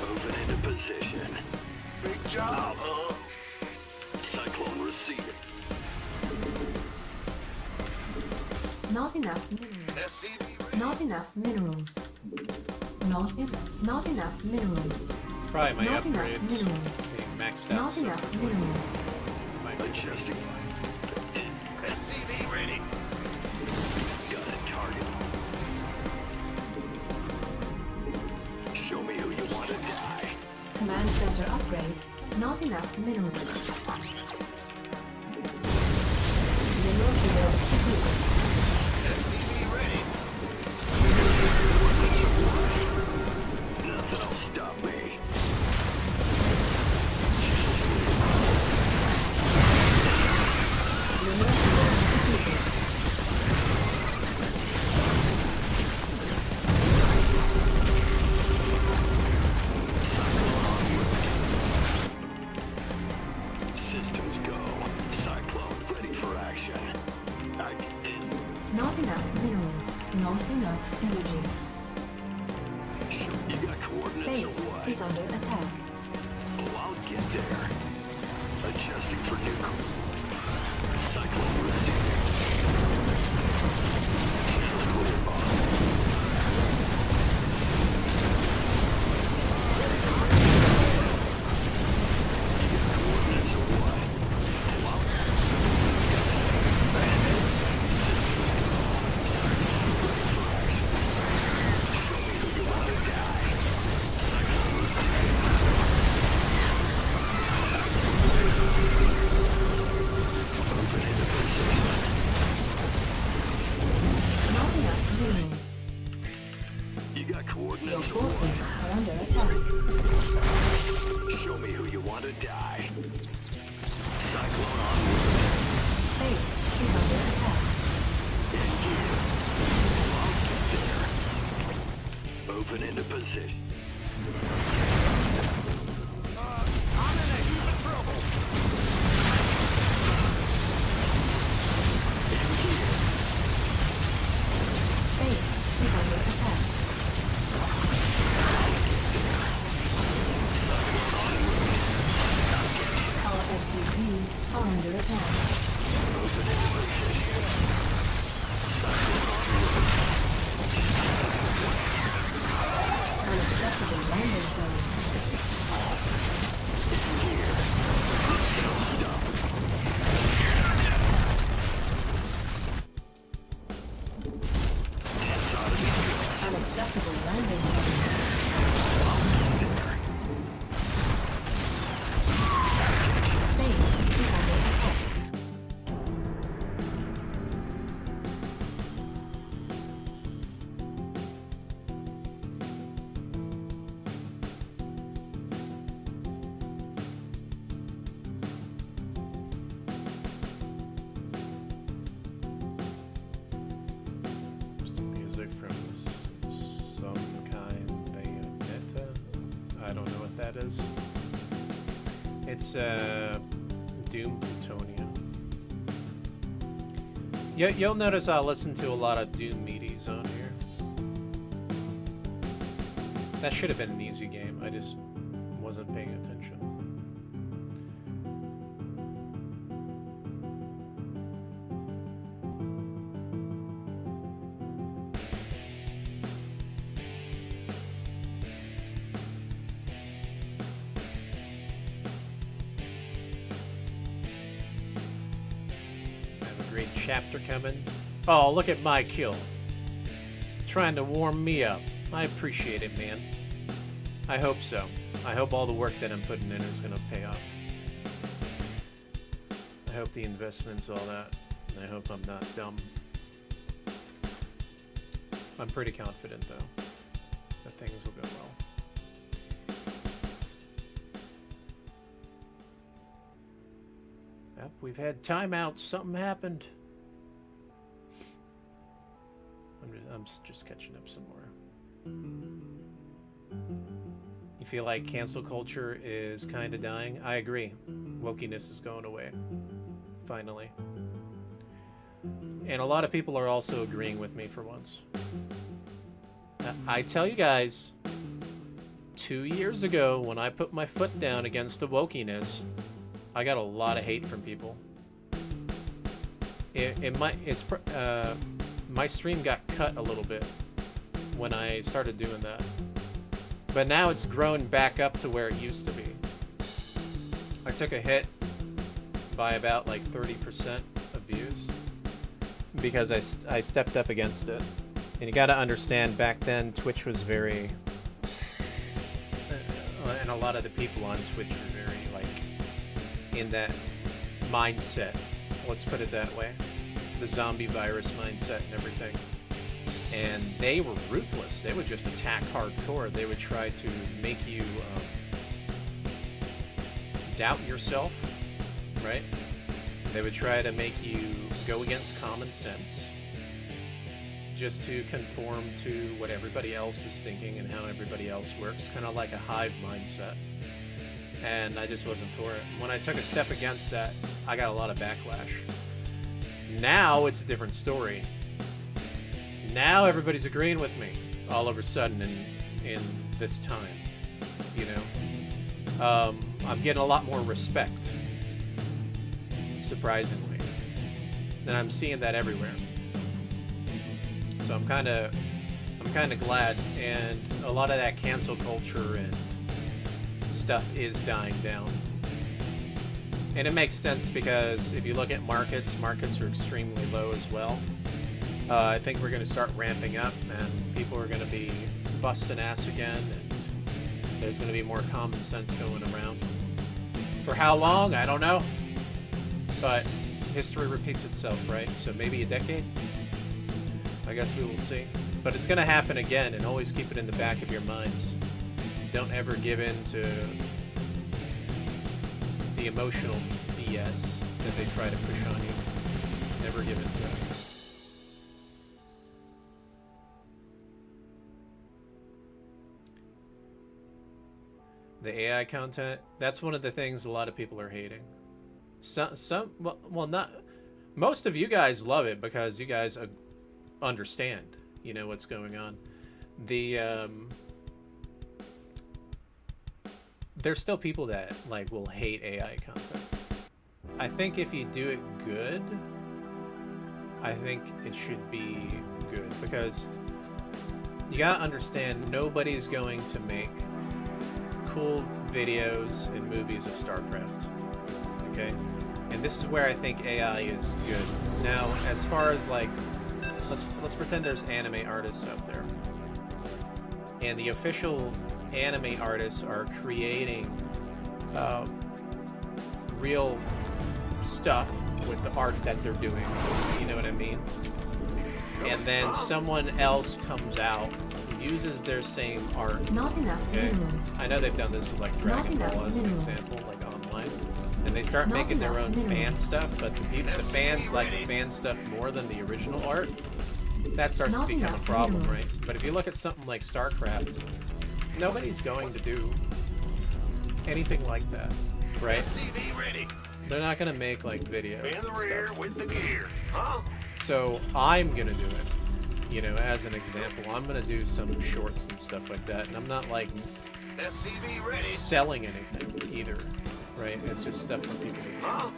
Moving into position. Big job, huh? Cyclone receiving. Not enough minerals. SCV ready. Not enough minerals. Not enough minerals. It's probably my Not enough upgrades minerals. being maxed out. Not so enough minerals. Adjusting. SCV ready. Got a target. Show me who you want to die. Command center upgrade. Not enough minerals. Mineral field depleted. SCV ready. Nothing'll stop me. Mineral field depleted. Systems go. Cyclone ready for action. Not enough minerals. Not enough energy. You got coordinates Base or what? is under attack. Oh, I'll get there. Adjusting for new Cyclone receiving. Clear bomb. You got coordinates or what? Oh, I'll show me who you want to die. Cyclone moving into position. Not enough minerals. You got Your coordinates or forces what? are under attack. Show me who you want to die. Cyclone onward. Base is under attack. In gear. I'll get there. Moving into position. I'm in a heap of trouble. In gear. Base is under attack. Our SCVs are under attack. Moving into position. Cyclone onward. Unacceptable landing zone. In gear. Don't stop. This ought to be good. Unacceptable landing zone. Base is under attack. Just the music from this I don't know what that is. It's Doom Plutonium. You'll notice I listen to a lot of Doom meaties on here. That should have been an easy game. I just wasn't paying attention. Chapter coming. Oh, look at my kill. Trying to warm me up. I appreciate it, man. I hope so. I hope all the work that I'm putting in is going to pay off. I hope the investment's all that. And I hope I'm not dumb. I'm pretty confident, though, that things will go well. Yep, we've had timeouts. Something happened. I'm just catching up some more. You feel like cancel culture is kind of dying? I agree. Wokeness is going away. Finally. And a lot of people are also agreeing with me for once. I tell you guys, 2 years ago when I put my foot down against the wokeness, I got a lot of hate from people. My stream got cut a little bit when I started doing that. But now it's grown back up to where it used to be. I took a hit by about like 30% of views because I stepped up against it. And you gotta understand, back then Twitch was very... and a lot of the people on Twitch were very like in that mindset. Let's put it that way. The zombie virus mindset and everything. And they were ruthless. They would just attack hardcore. They would try to make you doubt yourself, right? They would try to make you go against common sense just to conform to what everybody else is thinking and how everybody else works, kind of like a hive mindset. And I just wasn't for it. When I took a step against that, I got a lot of backlash. Now it's a different story. Now everybody's agreeing with me all of a sudden in this time, you know. I'm getting a lot more respect, surprisingly, and I'm seeing that everywhere. So I'm kind of glad, and a lot of that cancel culture and stuff is dying down. And it makes sense because if you look at markets are extremely low as well. I think we're going to start ramping up, and people are going to be busting ass again, and there's going to be more common sense going around. For how long? I don't know. But history repeats itself, right? So maybe a decade? I guess we will see. But it's going to happen again, and always keep it in the back of your minds. Don't ever give in to the emotional BS that they try to push on you. Never give in to it. The AI content, that's one of the things a lot of people are hating. Well, not most of you guys love it because you guys understand, you know, what's going on. There's still people that like will hate AI content. I think if you do it good, I think it should be good, because you gotta understand nobody's going to make cool videos and movies of StarCraft, okay? And this is where I think AI is good. Now, as far as like, let's pretend there's anime artists out there, and the official anime artists are creating real stuff with the art that they're doing, you know what I mean? And then someone else comes out, uses their same art. Not enough minerals. I know they've done this with like Dragon Ball as an example, like online. And they start making their own fan stuff, but the fans like the fan stuff more than the original art. That starts to become a problem, right? But if you look at something like StarCraft, nobody's going to do anything like that, right? SCV ready. They're not gonna make like videos In the and rear stuff. with the gear. Huh? So I'm gonna do it. You know, as an example, I'm gonna do some shorts and stuff like that, and I'm not like SCV ready. selling anything either, right? It's just stuff for people to use. Huh?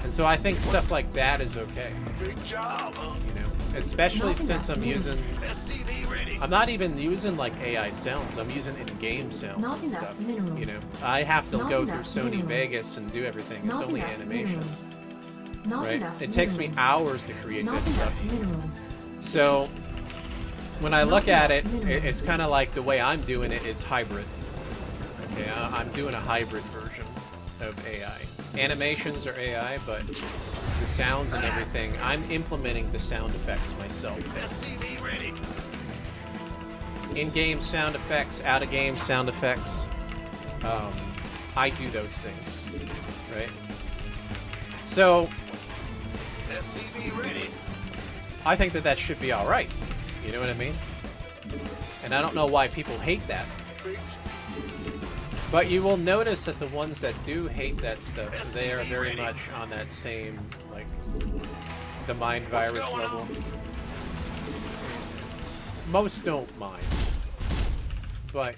And so I think stuff like that is okay, Big job, huh? you know, especially Not since enough I'm using. SCV ready. I'm not even using like AI sounds. I'm using in-game sounds Not and enough stuff. minerals. You know, I have to Not go through enough Sony minerals. Vegas and do everything. It's Not only enough animations, minerals. Not right? enough It takes me minerals. hours to create Not that stuff. enough minerals. So when I Not look at it, enough minerals. it's kind of like the way I'm doing it. It's hybrid. Okay, I'm doing a hybrid version of AI. Animations are AI, but the sounds and everything, I'm implementing the sound effects myself. SCV ready. In-game sound effects, out-of-game sound effects. I do those things, right? So SCV ready. I think that that should be all right. You know what I mean? And I don't know why people hate that. But you will notice that the ones that do hate that stuff, they are very much on that same, like, the mind virus going level. on? Most don't mind. But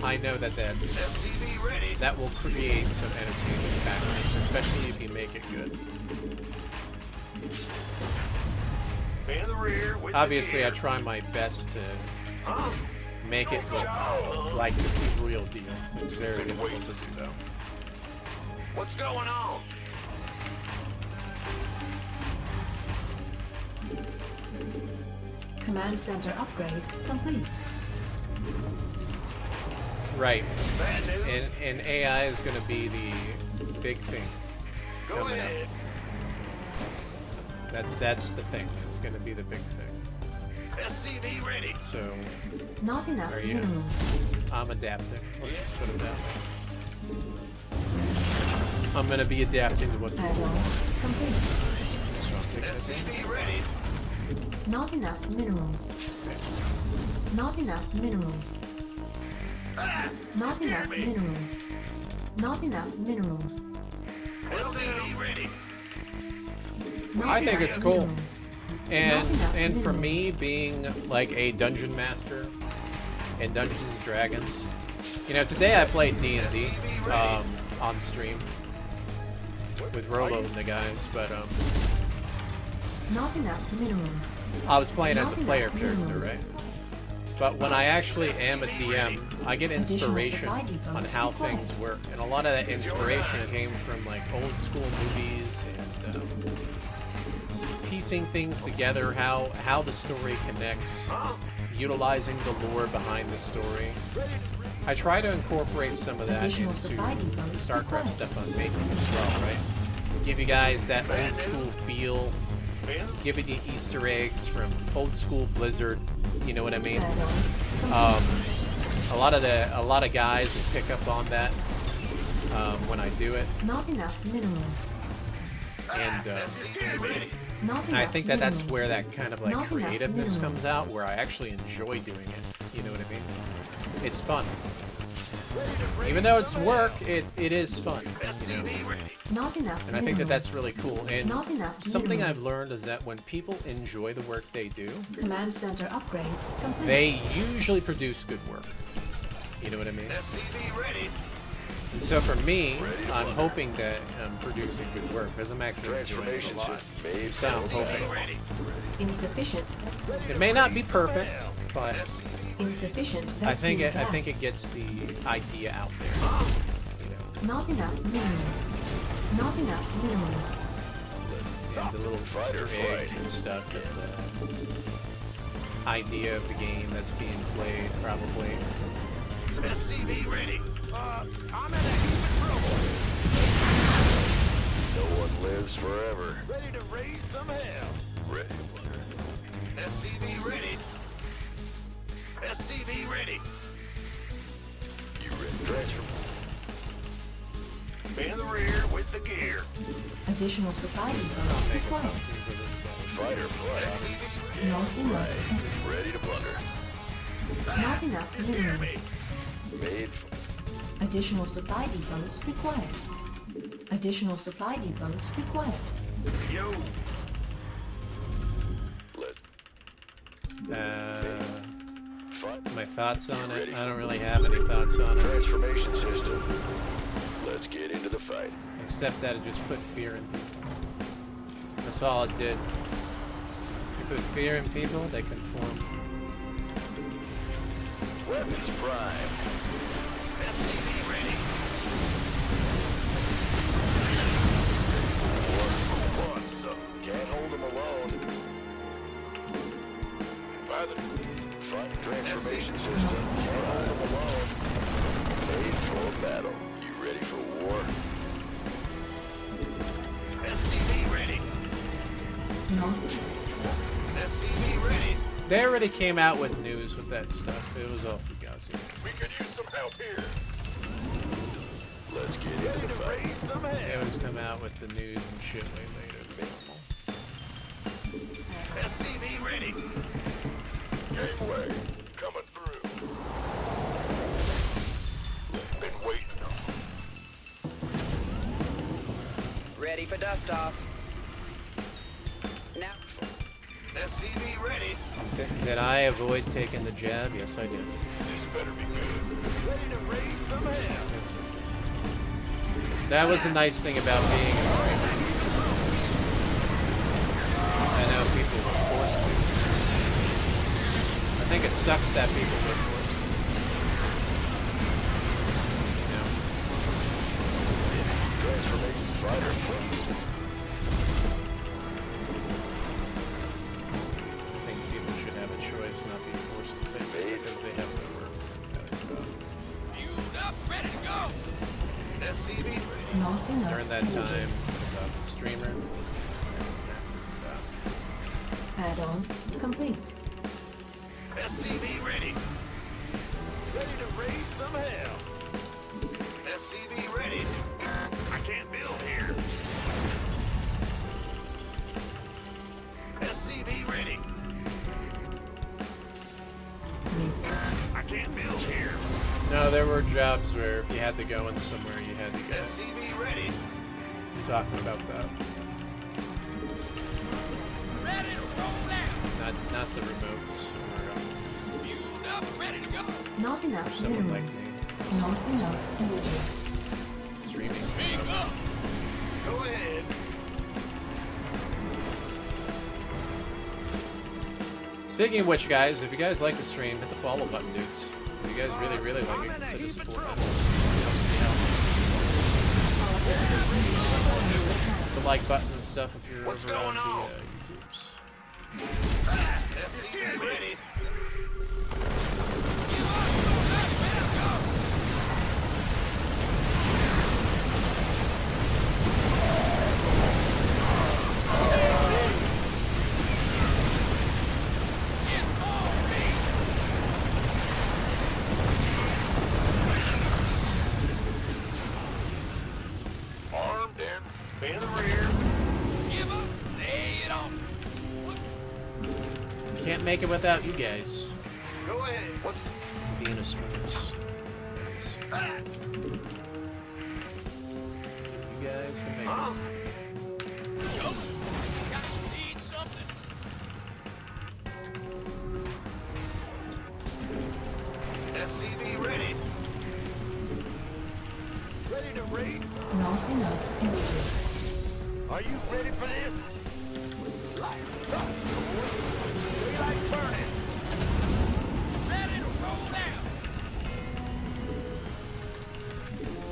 I know that SCV ready. that will create some entertainment factor, especially if you make it good. In the rear with Obviously, the I gear. try my best to Huh? make it look like the real deal. It's very difficult to do, though. What's going on? Command center upgrade complete. Right. Bad news. And AI is going to be the big thing Go coming ahead. up. That's the thing. It's going to be the big thing. SCV ready. So Not enough Are you- minerals. I'm adapting. Let's just put it that way. I'm going to be adapting to what people Add-on want. complete. So I'm taking it down. SCV ready. Not enough minerals. Not enough minerals. Ah, Not scared enough me. minerals. Not enough minerals. SCV ready. Not I think enough it's cool. minerals. And Not enough and for minerals. me being like a dungeon master in Dungeons and Dragons, you know, today I played D&D on stream with Rolo and the guys, but Not enough minerals. I was playing as a Not player enough character, minerals. right? But when I actually am a DM, I get Additional inspiration supply depots on how required. things work, and a lot of that inspiration came from like old school movies and piecing things together, how the story connects, utilizing the lore behind the story. I try to incorporate some of that Additional into supply depots the StarCraft required. stuff I'm making as well, right? Give you guys that old school feel, give you the Easter eggs from old school Blizzard. You know what I mean? Add-on complete. A lot of guys will pick up on that when I do it, Not enough minerals. and Not enough I think that that's minerals. where that kind of like Not enough creativeness minerals. comes out, where I actually enjoy doing it. You know what I mean? It's fun. Even though it's work, it is fun. You know? Not enough And I think that minerals. that's really cool. And Not enough something I've minerals. learned is that when people enjoy the work they do, Command center upgrade complete. they usually produce good work. You know what I mean? SCV ready. And so for me, I'm hoping that I'm producing good work because I'm actually enjoying it a lot. So I'm hoping. Ready. Insufficient. It may not be perfect, but Insufficient. I think Vespene I think gas. it gets the idea out there. You know, Not enough minerals. Not enough minerals. and the little Easter eggs and stuff, and the idea of the game that's being played, probably. SCV ready. I'm in a heap of trouble. No one lives forever. Ready to raise some hell. Ready. SCV ready. SCV ready. You ready? Transfer. In the rear with the gear. Additional supply depots required. Fighter plane. Not enough. Ready to plunder. Not enough minerals. Made. Additional supply depots required. Additional supply depots required. Yo. Let's My thoughts on it? I don't really have any thoughts on it. transformation system. Let's get into the fight. Except that it just put fear in people. That's all it did. You put fear in people, they conform. Weapons prime. SCV ready. One, so can't hold them alone. Father, Front transformation system. Can't hold them alone. Made for battle. You ready for war? SCV ready. No. SCV ready. They already came out with news with that stuff. It was all fugazi. we could use some help here. Let's get into the fight. They always come out with the news and shit way later than normal. SCV ready. Gateway, coming through. Been waiting on. Ready for dust off. Now. SCV ready. Did I avoid taking the jab? Yes, I did. This better be good. Ready to raise some hell. Yes, I did. That was the nice thing about being a streamer. I know people were forced to. I think it sucks that people were forced to. You know? Transformation fighter. I think people should have a choice, not be forced to take it because they have to work. Fueled up, ready to go. SCV ready. Not enough During that energy. time, about the streamer. Add-on complete. SCV ready. Ready to raise some hell. SCV ready. I can't build here. SCV ready. Missed. I can't build here. No, there were jobs where if you had to go in somewhere, you had to go. SCV ready. I'm talking about that. Ready to roll out. Not the remotes. Fueled up, ready to go. Not Or enough someone like minerals. me. Not enough energy. Streaming. Speak up. Go ahead. Speaking of which, guys, if you guys like the stream, hit the follow button, dudes. If you guys really like it, consider supporting it. Helps me out. The like button and stuff if you're over on the YouTubes. SCV ready. Armed and In the rear. Give up, lay it on. Can't make it without you guys. Go ahead. What's Being a streamers. You guys to make it. Go. Got to need something. SCV ready. Ready to raid. Not enough energy. Are you ready for this? Lights up. Daylight burning. Ready to roll out.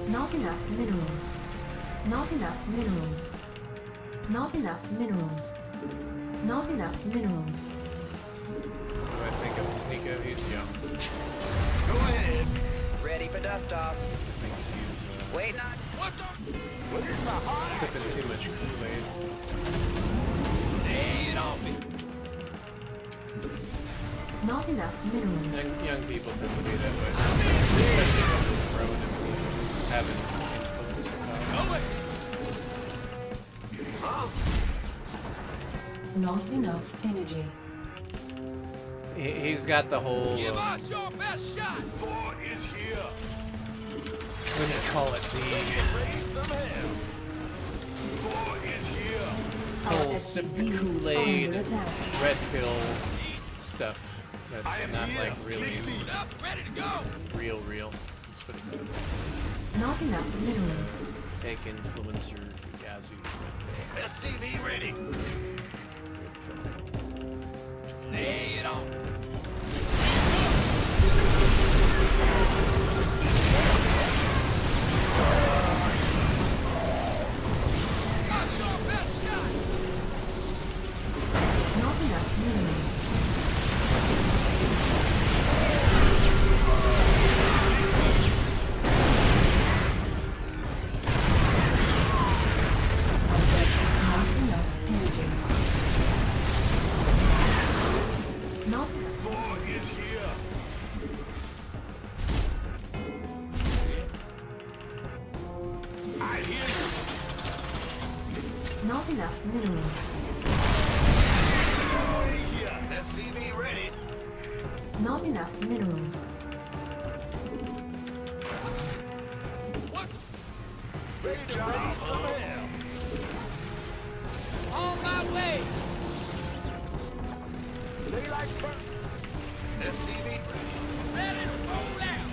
Not enough minerals. Not enough minerals. Not enough minerals. Not enough minerals. What do I think of Nico? He's young. Go ahead. Ready for dust off. I think he's Waiting on. What's up? Where's my hot sipping too much Kool-Aid. Lay it on me. Not enough minerals. Young people tend to be that way. Especially when they're thrown into having influence about Go it. Not enough energy. He's got the whole Give us your best shot. War is here. we're gonna call it the whole sip the Kool-Aid, red pill stuff. That's not like really Up, ready to go. real. That's what it is. Not enough minerals. Fake influencer, Fugazi, red SCV ready. Lay it on. That's our best shot. Not enough minerals. Not enough energy. Not More is here. I hear you. Not enough minerals. SCV ready. Not enough minerals. What? Ready to raise some hell. On my way. Daylight first. SCV ready. Ready to roll out.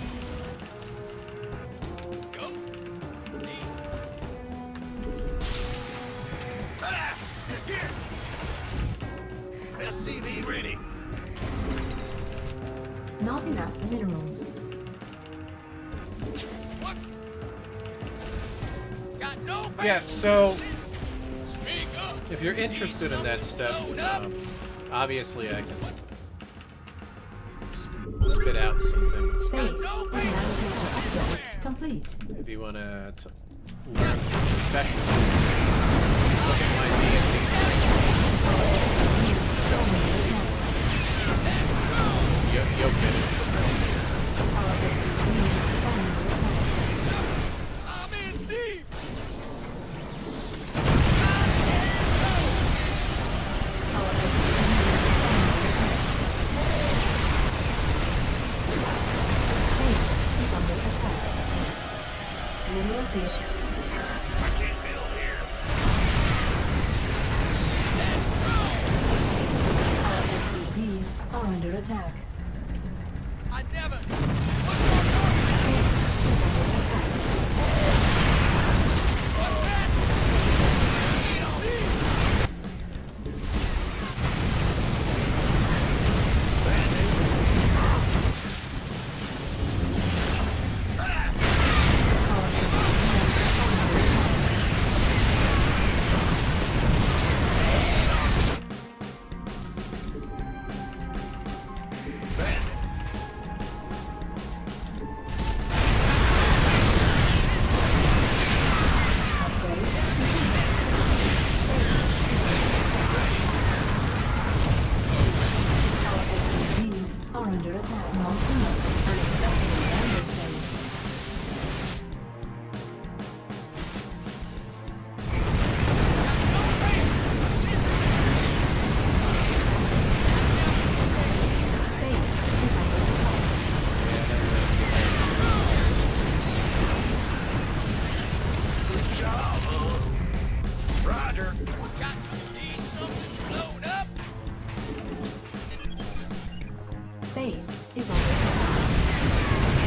Go. Lead. Ah! It's here. SCV ready. Not enough minerals. What? Got no Yeah, patience. so Speak up. if you're interested in that stuff, obviously I can spit out some things. Base is now upgrade complete. If you want to learn professionally, look at my D&D. You'll get it. Our SCV is under attack. I'm in deep. Our SCV is under attack. Base is under attack. Mineral fish. I can't build here. Our SCVs are under attack. I never. What's our target? Base is under attack. What's that? Lead on. Our SCVs are under attack. Upgrade complete. Base is under attack. Our SCVs are under attack. Not enough. Unacceptable damage zone. Base is under attack. Good job, Roger. Got to need something blown up. Base is under attack.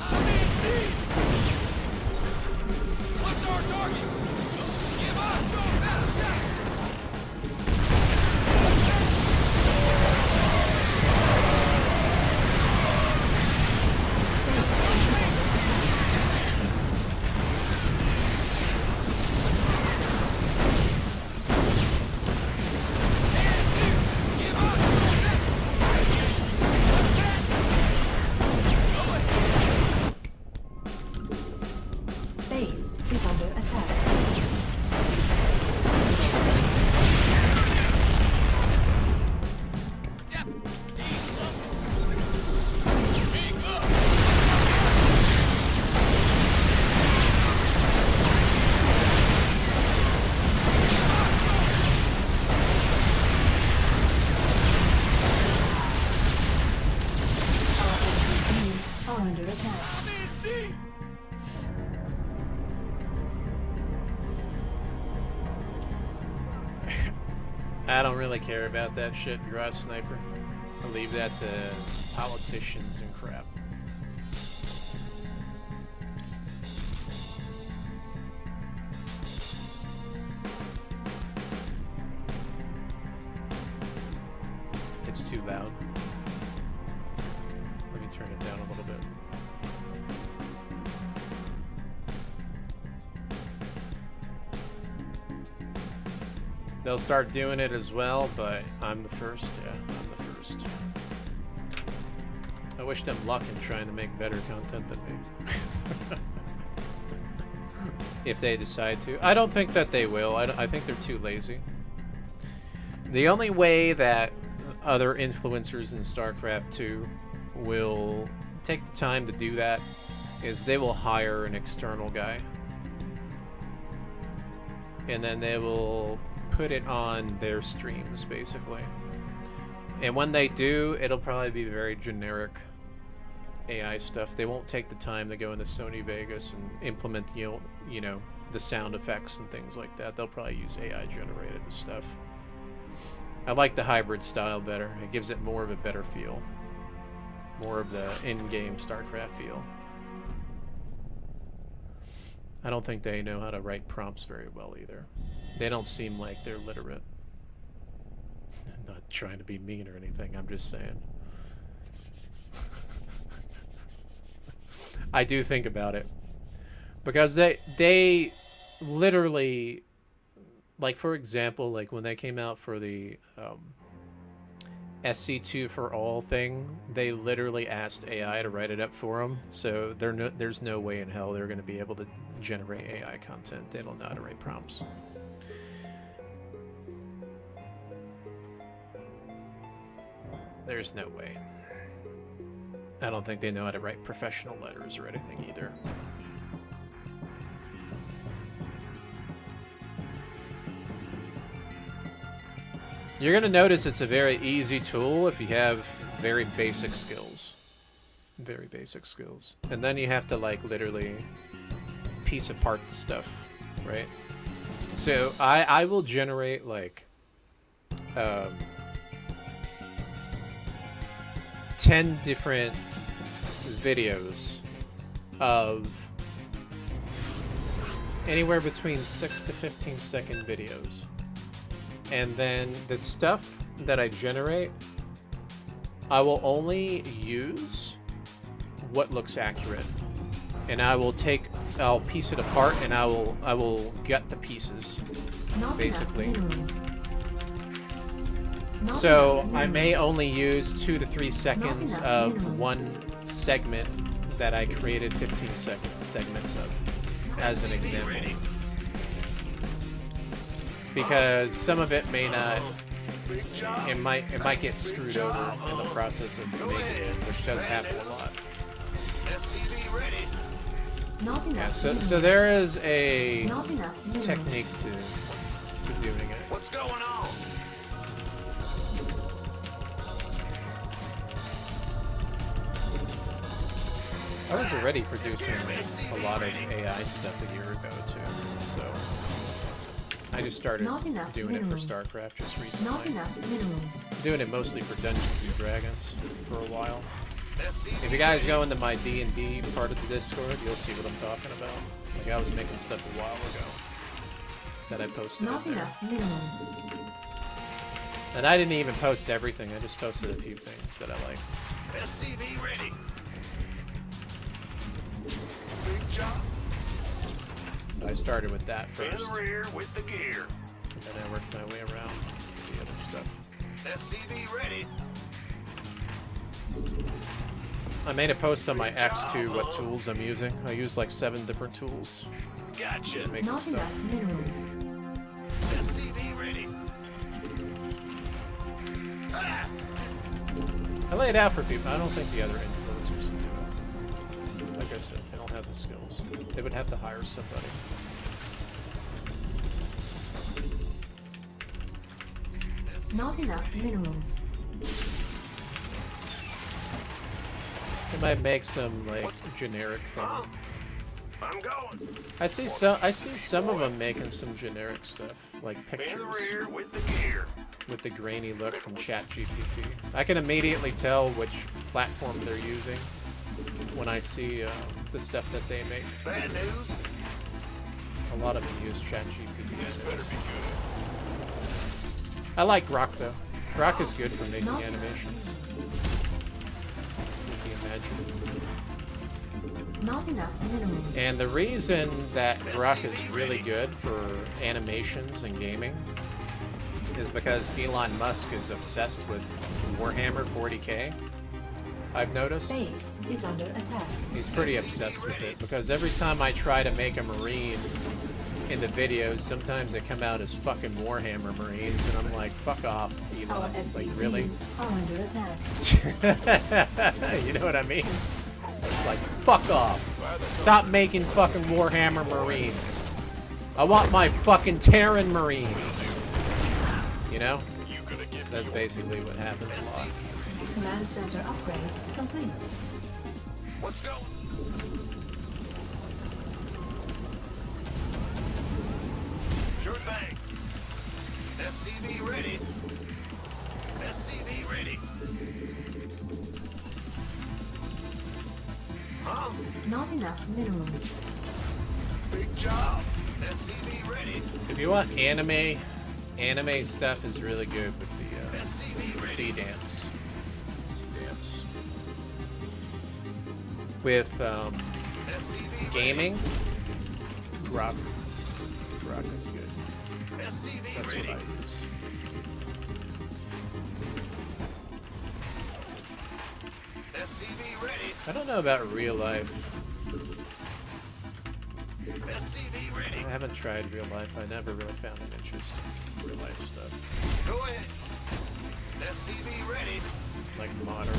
I'm in deep. What's our target? Give us our best shot. Base is under attack. And I don't really care about that shit, Grass Sniper. I leave that to politicians and crap. It's too loud. Let me turn it down a little bit. They'll start doing it as well, but I'm the first. Yeah, I'm the first. I wish them luck in trying to make better content than me. If they decide to. I don't think that they will. I think they're too lazy. The only way that other influencers in StarCraft 2 will take the time to do that is they will hire an external guy. And then they will put it on their streams, basically. And when they do, it'll probably be very generic AI stuff. They won't take the time to go into Sony Vegas and implement, you know, the sound effects and things like that. They'll probably use AI generated stuff. I like the hybrid style better. It gives it more of a better feel. More of the in-game StarCraft feel. I don't think they know how to write prompts very well either. They don't seem like they're literate. I'm not trying to be mean or anything, I'm just saying. I do think about it. Because they literally, like for example, like when they came out for the SC2 for all thing, they literally asked AI to write it up for them. So there's no way in hell they're going to be able to generate AI content. They don't know how to write prompts. There's no way. I don't think they know how to write professional letters or anything either. You're going to notice it's a very easy tool if you have very basic skills. Very basic skills. And then you have to like literally piece apart the stuff, right? So I will generate like 10 different videos of anywhere between 6 to 15 second videos. And then the stuff that I generate, I will only use what looks accurate. And I'll piece it apart and I will gut the pieces, basically. So I may only use 2 to 3 seconds of one segment that I created 15 segments of, as an example. Because some of it may not, it might get screwed over in the process of making it, which does happen a lot. Yeah, so there is a technique to doing it. What's going on? I was already producing a lot of AI stuff a year ago too, so I just started doing it for StarCraft just recently. Not enough minerals. Doing it mostly for Dungeons and Dragons for a while. If you guys go into my D&D part of the Discord, you'll see what I'm talking about. Like I was making stuff a while ago that I posted Not in there. enough minerals. And I didn't even post everything, I just posted a few things that I liked. SCV ready. So I started with that In first, the rear with the gear. and then I worked my way around the other stuff. SCV ready. I made a post on my X to what tools I'm using. I use like 7 different tools Gotcha. to make Not this stuff. enough minerals. SCV ready. I lay it out for people. I don't think the other influencers can do that. Like I said, they don't have the skills. They would have to hire somebody. Not enough minerals. They might make some like generic thing I'm going. I see some of them making some generic stuff, like In the pictures rear with the gear. with the grainy look from ChatGPT. I can immediately tell which platform they're using when I see the stuff that they make. Bad news. A lot of them use ChatGPT. This better be good. I like Grok though. Grok is good for making animations. With the imaginary. Not enough minerals. And the reason that Grok is really good for animations and gaming is because Elon Musk is obsessed with Warhammer 40k. I've noticed. Base is under attack. He's pretty obsessed with it because every time I try to make a Marine in the videos, sometimes they come out as fucking Warhammer Marines, and I'm like, fuck off, Our Elon. Like, really? SCVs are under attack. You know what I mean? Like, fuck off. Stop making fucking Warhammer Marines. I want my fucking Terran Marines. You know? So that's basically what happens a lot. Command center upgrade complete. What's going? Sure thing. SCV ready. SCV ready. Huh? Not enough minerals. Big job. SCV ready. If you want anime stuff is really good with the Sea Dance. With gaming, Grok is good. That's what I use. SCV ready. I don't know about real life. SCV ready. I haven't tried real life. I never really found an interest in real life stuff. Go ahead. SCV ready. Like modern.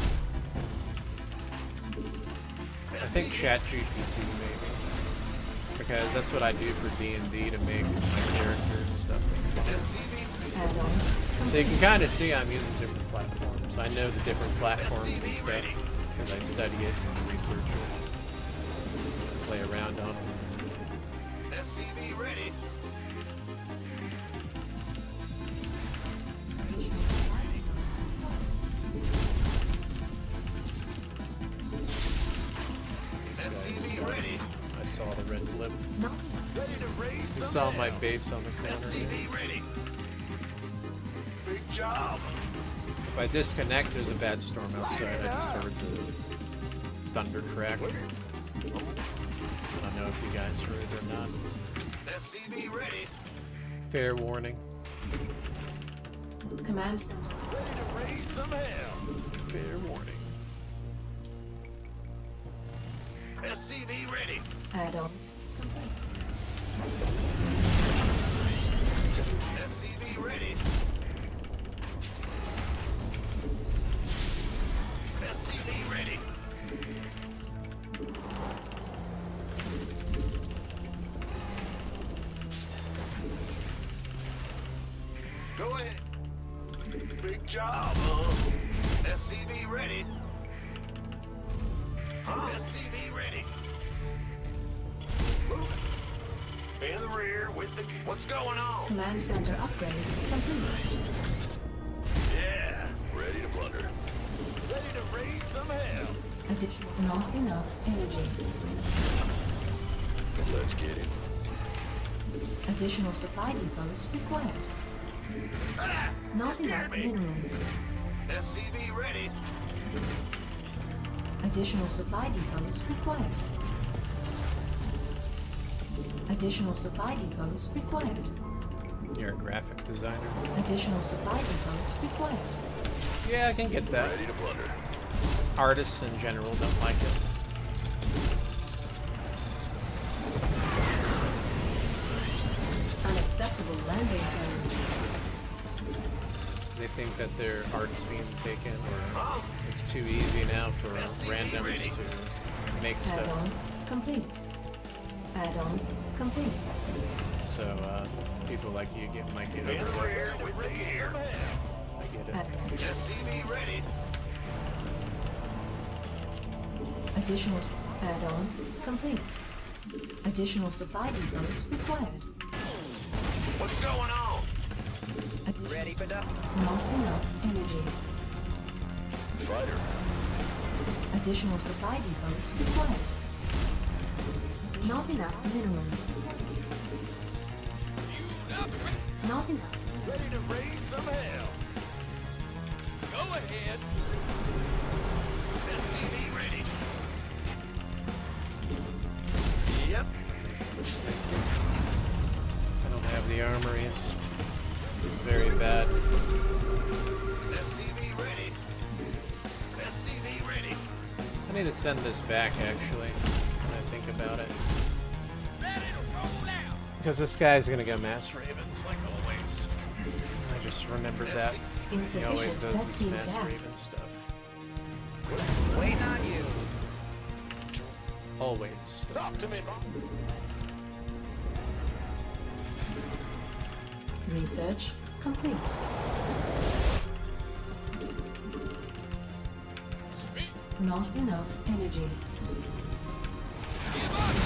I think ChatGPT maybe. Because that's what I do for D&D to make my character and stuff. Add-on. So you can kind of see I'm using different platforms. I know the different platforms and stuff because I study it and research it. Play around on it. SCV ready. SCV ready. I saw the red blip. Not Ready to raise You some saw my hell. base on the corner. SCV ready. Big job. If I disconnect, there's a bad storm outside. I just heard the thunder crack. I don't know if you guys heard it or not. SCV ready. Fair warning. command center. Ready to raise some hell. Fair warning. SCV ready. Add-on. SCV ready. SCV ready. Go ahead. Big job, SCV ready. Huh? SCV ready. Moving. In the rear with the... What's going on? Command center upgrade complete. Yeah. Ready to plunder. Ready to raise some hell. Additional. Not enough energy. Let's get it. Additional supply depots required. Ah! Not Scared enough me. minerals. SCV ready. Additional supply depots required. Additional supply depots required. You're a graphic designer. Additional supply depots required. Yeah, I can get that. Ready to plunder. Artists in general don't like it. Unacceptable landing zone. They think that their art's being taken, or it's too easy now for randoms to make stuff. Add-on complete. Add-on complete. So people like you might get In over the it. rear with the gear. I get it. Add-on. SCV ready. Additional add-on complete. Additional supply depots required. What's going on? Ready for dust. Not enough energy. Fighter. Additional supply depots required. Not enough minerals. Not enough. Ready to raise some hell. Go ahead. SCV ready. Yep. I don't have the armories. It's very bad. SCV ready. SCV ready. I need to send this back, actually, when I think about it. Ready to roll out. Because this guy's gonna go Mass Ravens, like always. I just remembered that. He always Insufficient does this rescue Mass gas. Raven stuff. Waiting on you. Always does Talk to Mass me, Raven. Research complete. Not enough energy. Lay it on me.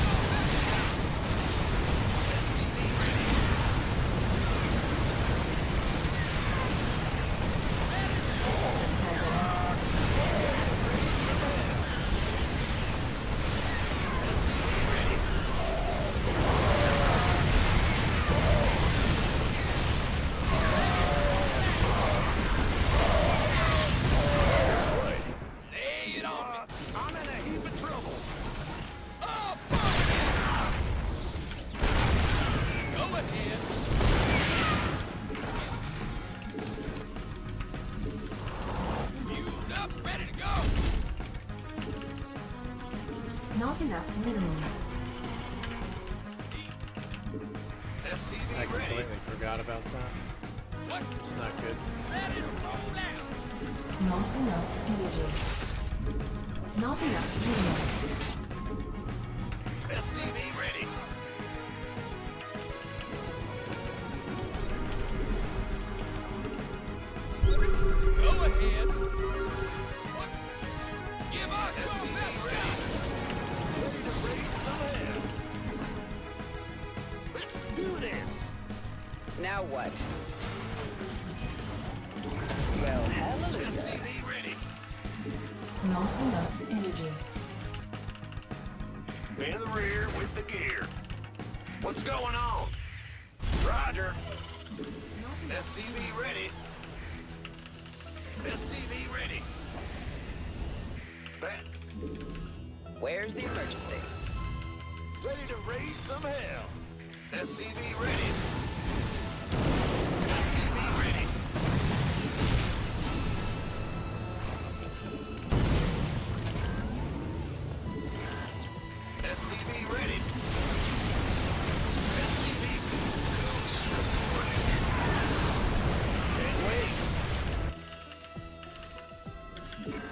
I'm in a heap of trouble. Oh, go ahead. Fueled up, ready to go. Not enough minerals. SCV I ready. completely forgot about that. What? It's not good. Ready to roll out. Not enough energy. Not enough minerals. SCV ready. Go ahead. What? Give us your best shot. Ready to raise some hell. Let's do this. Now what? Well, hallelujah. SCV ready. Not enough energy. In the rear with the gear. What's going on? Roger. SCV ready. SCV ready. Bet. Where's the emergency? Ready to raise some hell. SCV ready. SCV ready. SCV ready. SCV. Can't wait.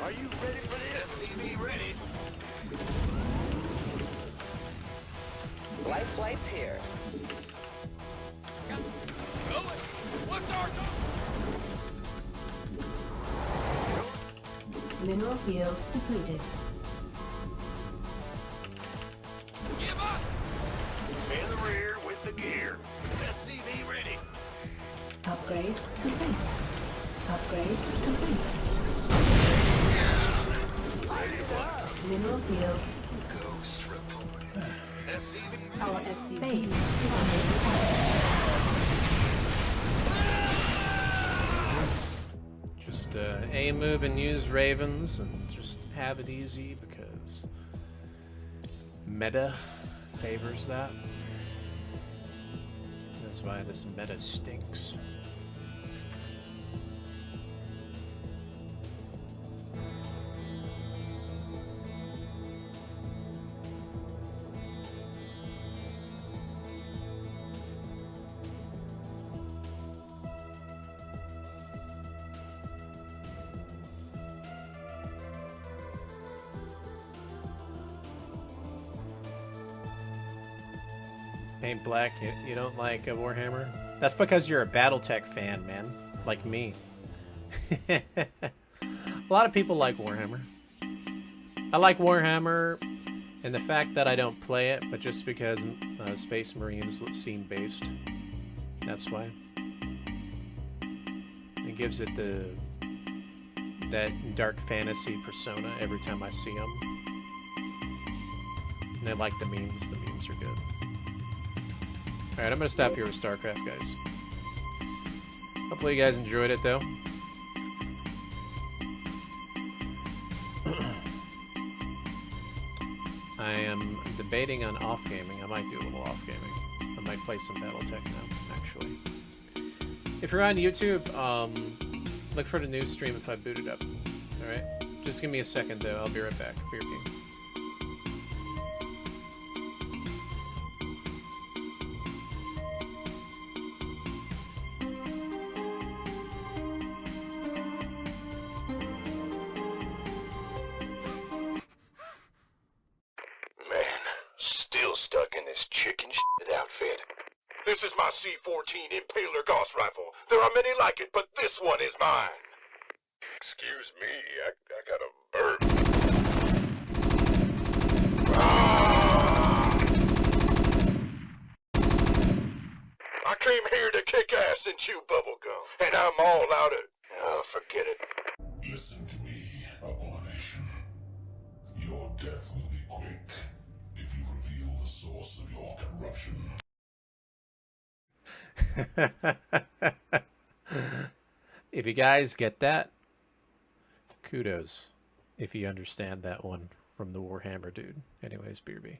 Are you ready for this? SCV ready. Life flight's here. Go ahead. What's our goal? Mineral field depleted. Give up. In the rear with the gear. SCV ready. Upgrade complete. Upgrade complete. Mineral field. SCV. Our SCV base is under attack. Just A move and use Ravens and just have it easy because meta favors that. That's why this meta stinks. Paint black, you don't like a Warhammer? That's because you're a Battletech fan, man. Like me. A lot of people like Warhammer. I like Warhammer And the fact that I don't play it, but just because Space Marines seem based, that's why. It gives it that dark fantasy persona every time I see them. And I like the memes. The memes are good. Alright, I'm going to stop here with StarCraft, guys. Hopefully you guys enjoyed it, though. I am debating on off-gaming. I might do a little off-gaming. I might play some Battletech now, actually. If you're on YouTube, look for the new stream if I boot it up. Alright? Just give me a second, though. I'll be right back. Beer King. Stuck in this chicken shit outfit. This is my C-14 Impaler Gauss rifle. There are many like it, but this one is mine. Excuse me, I got a burp. Ah! I came here to kick ass and chew bubblegum, and I'm all out of... Oh, forget it. Listen to me, Abomination. Your death will be quick if you reveal the source of your corruption. If you guys get that, kudos. If you understand that one from the Warhammer dude. Anyways, Beerby.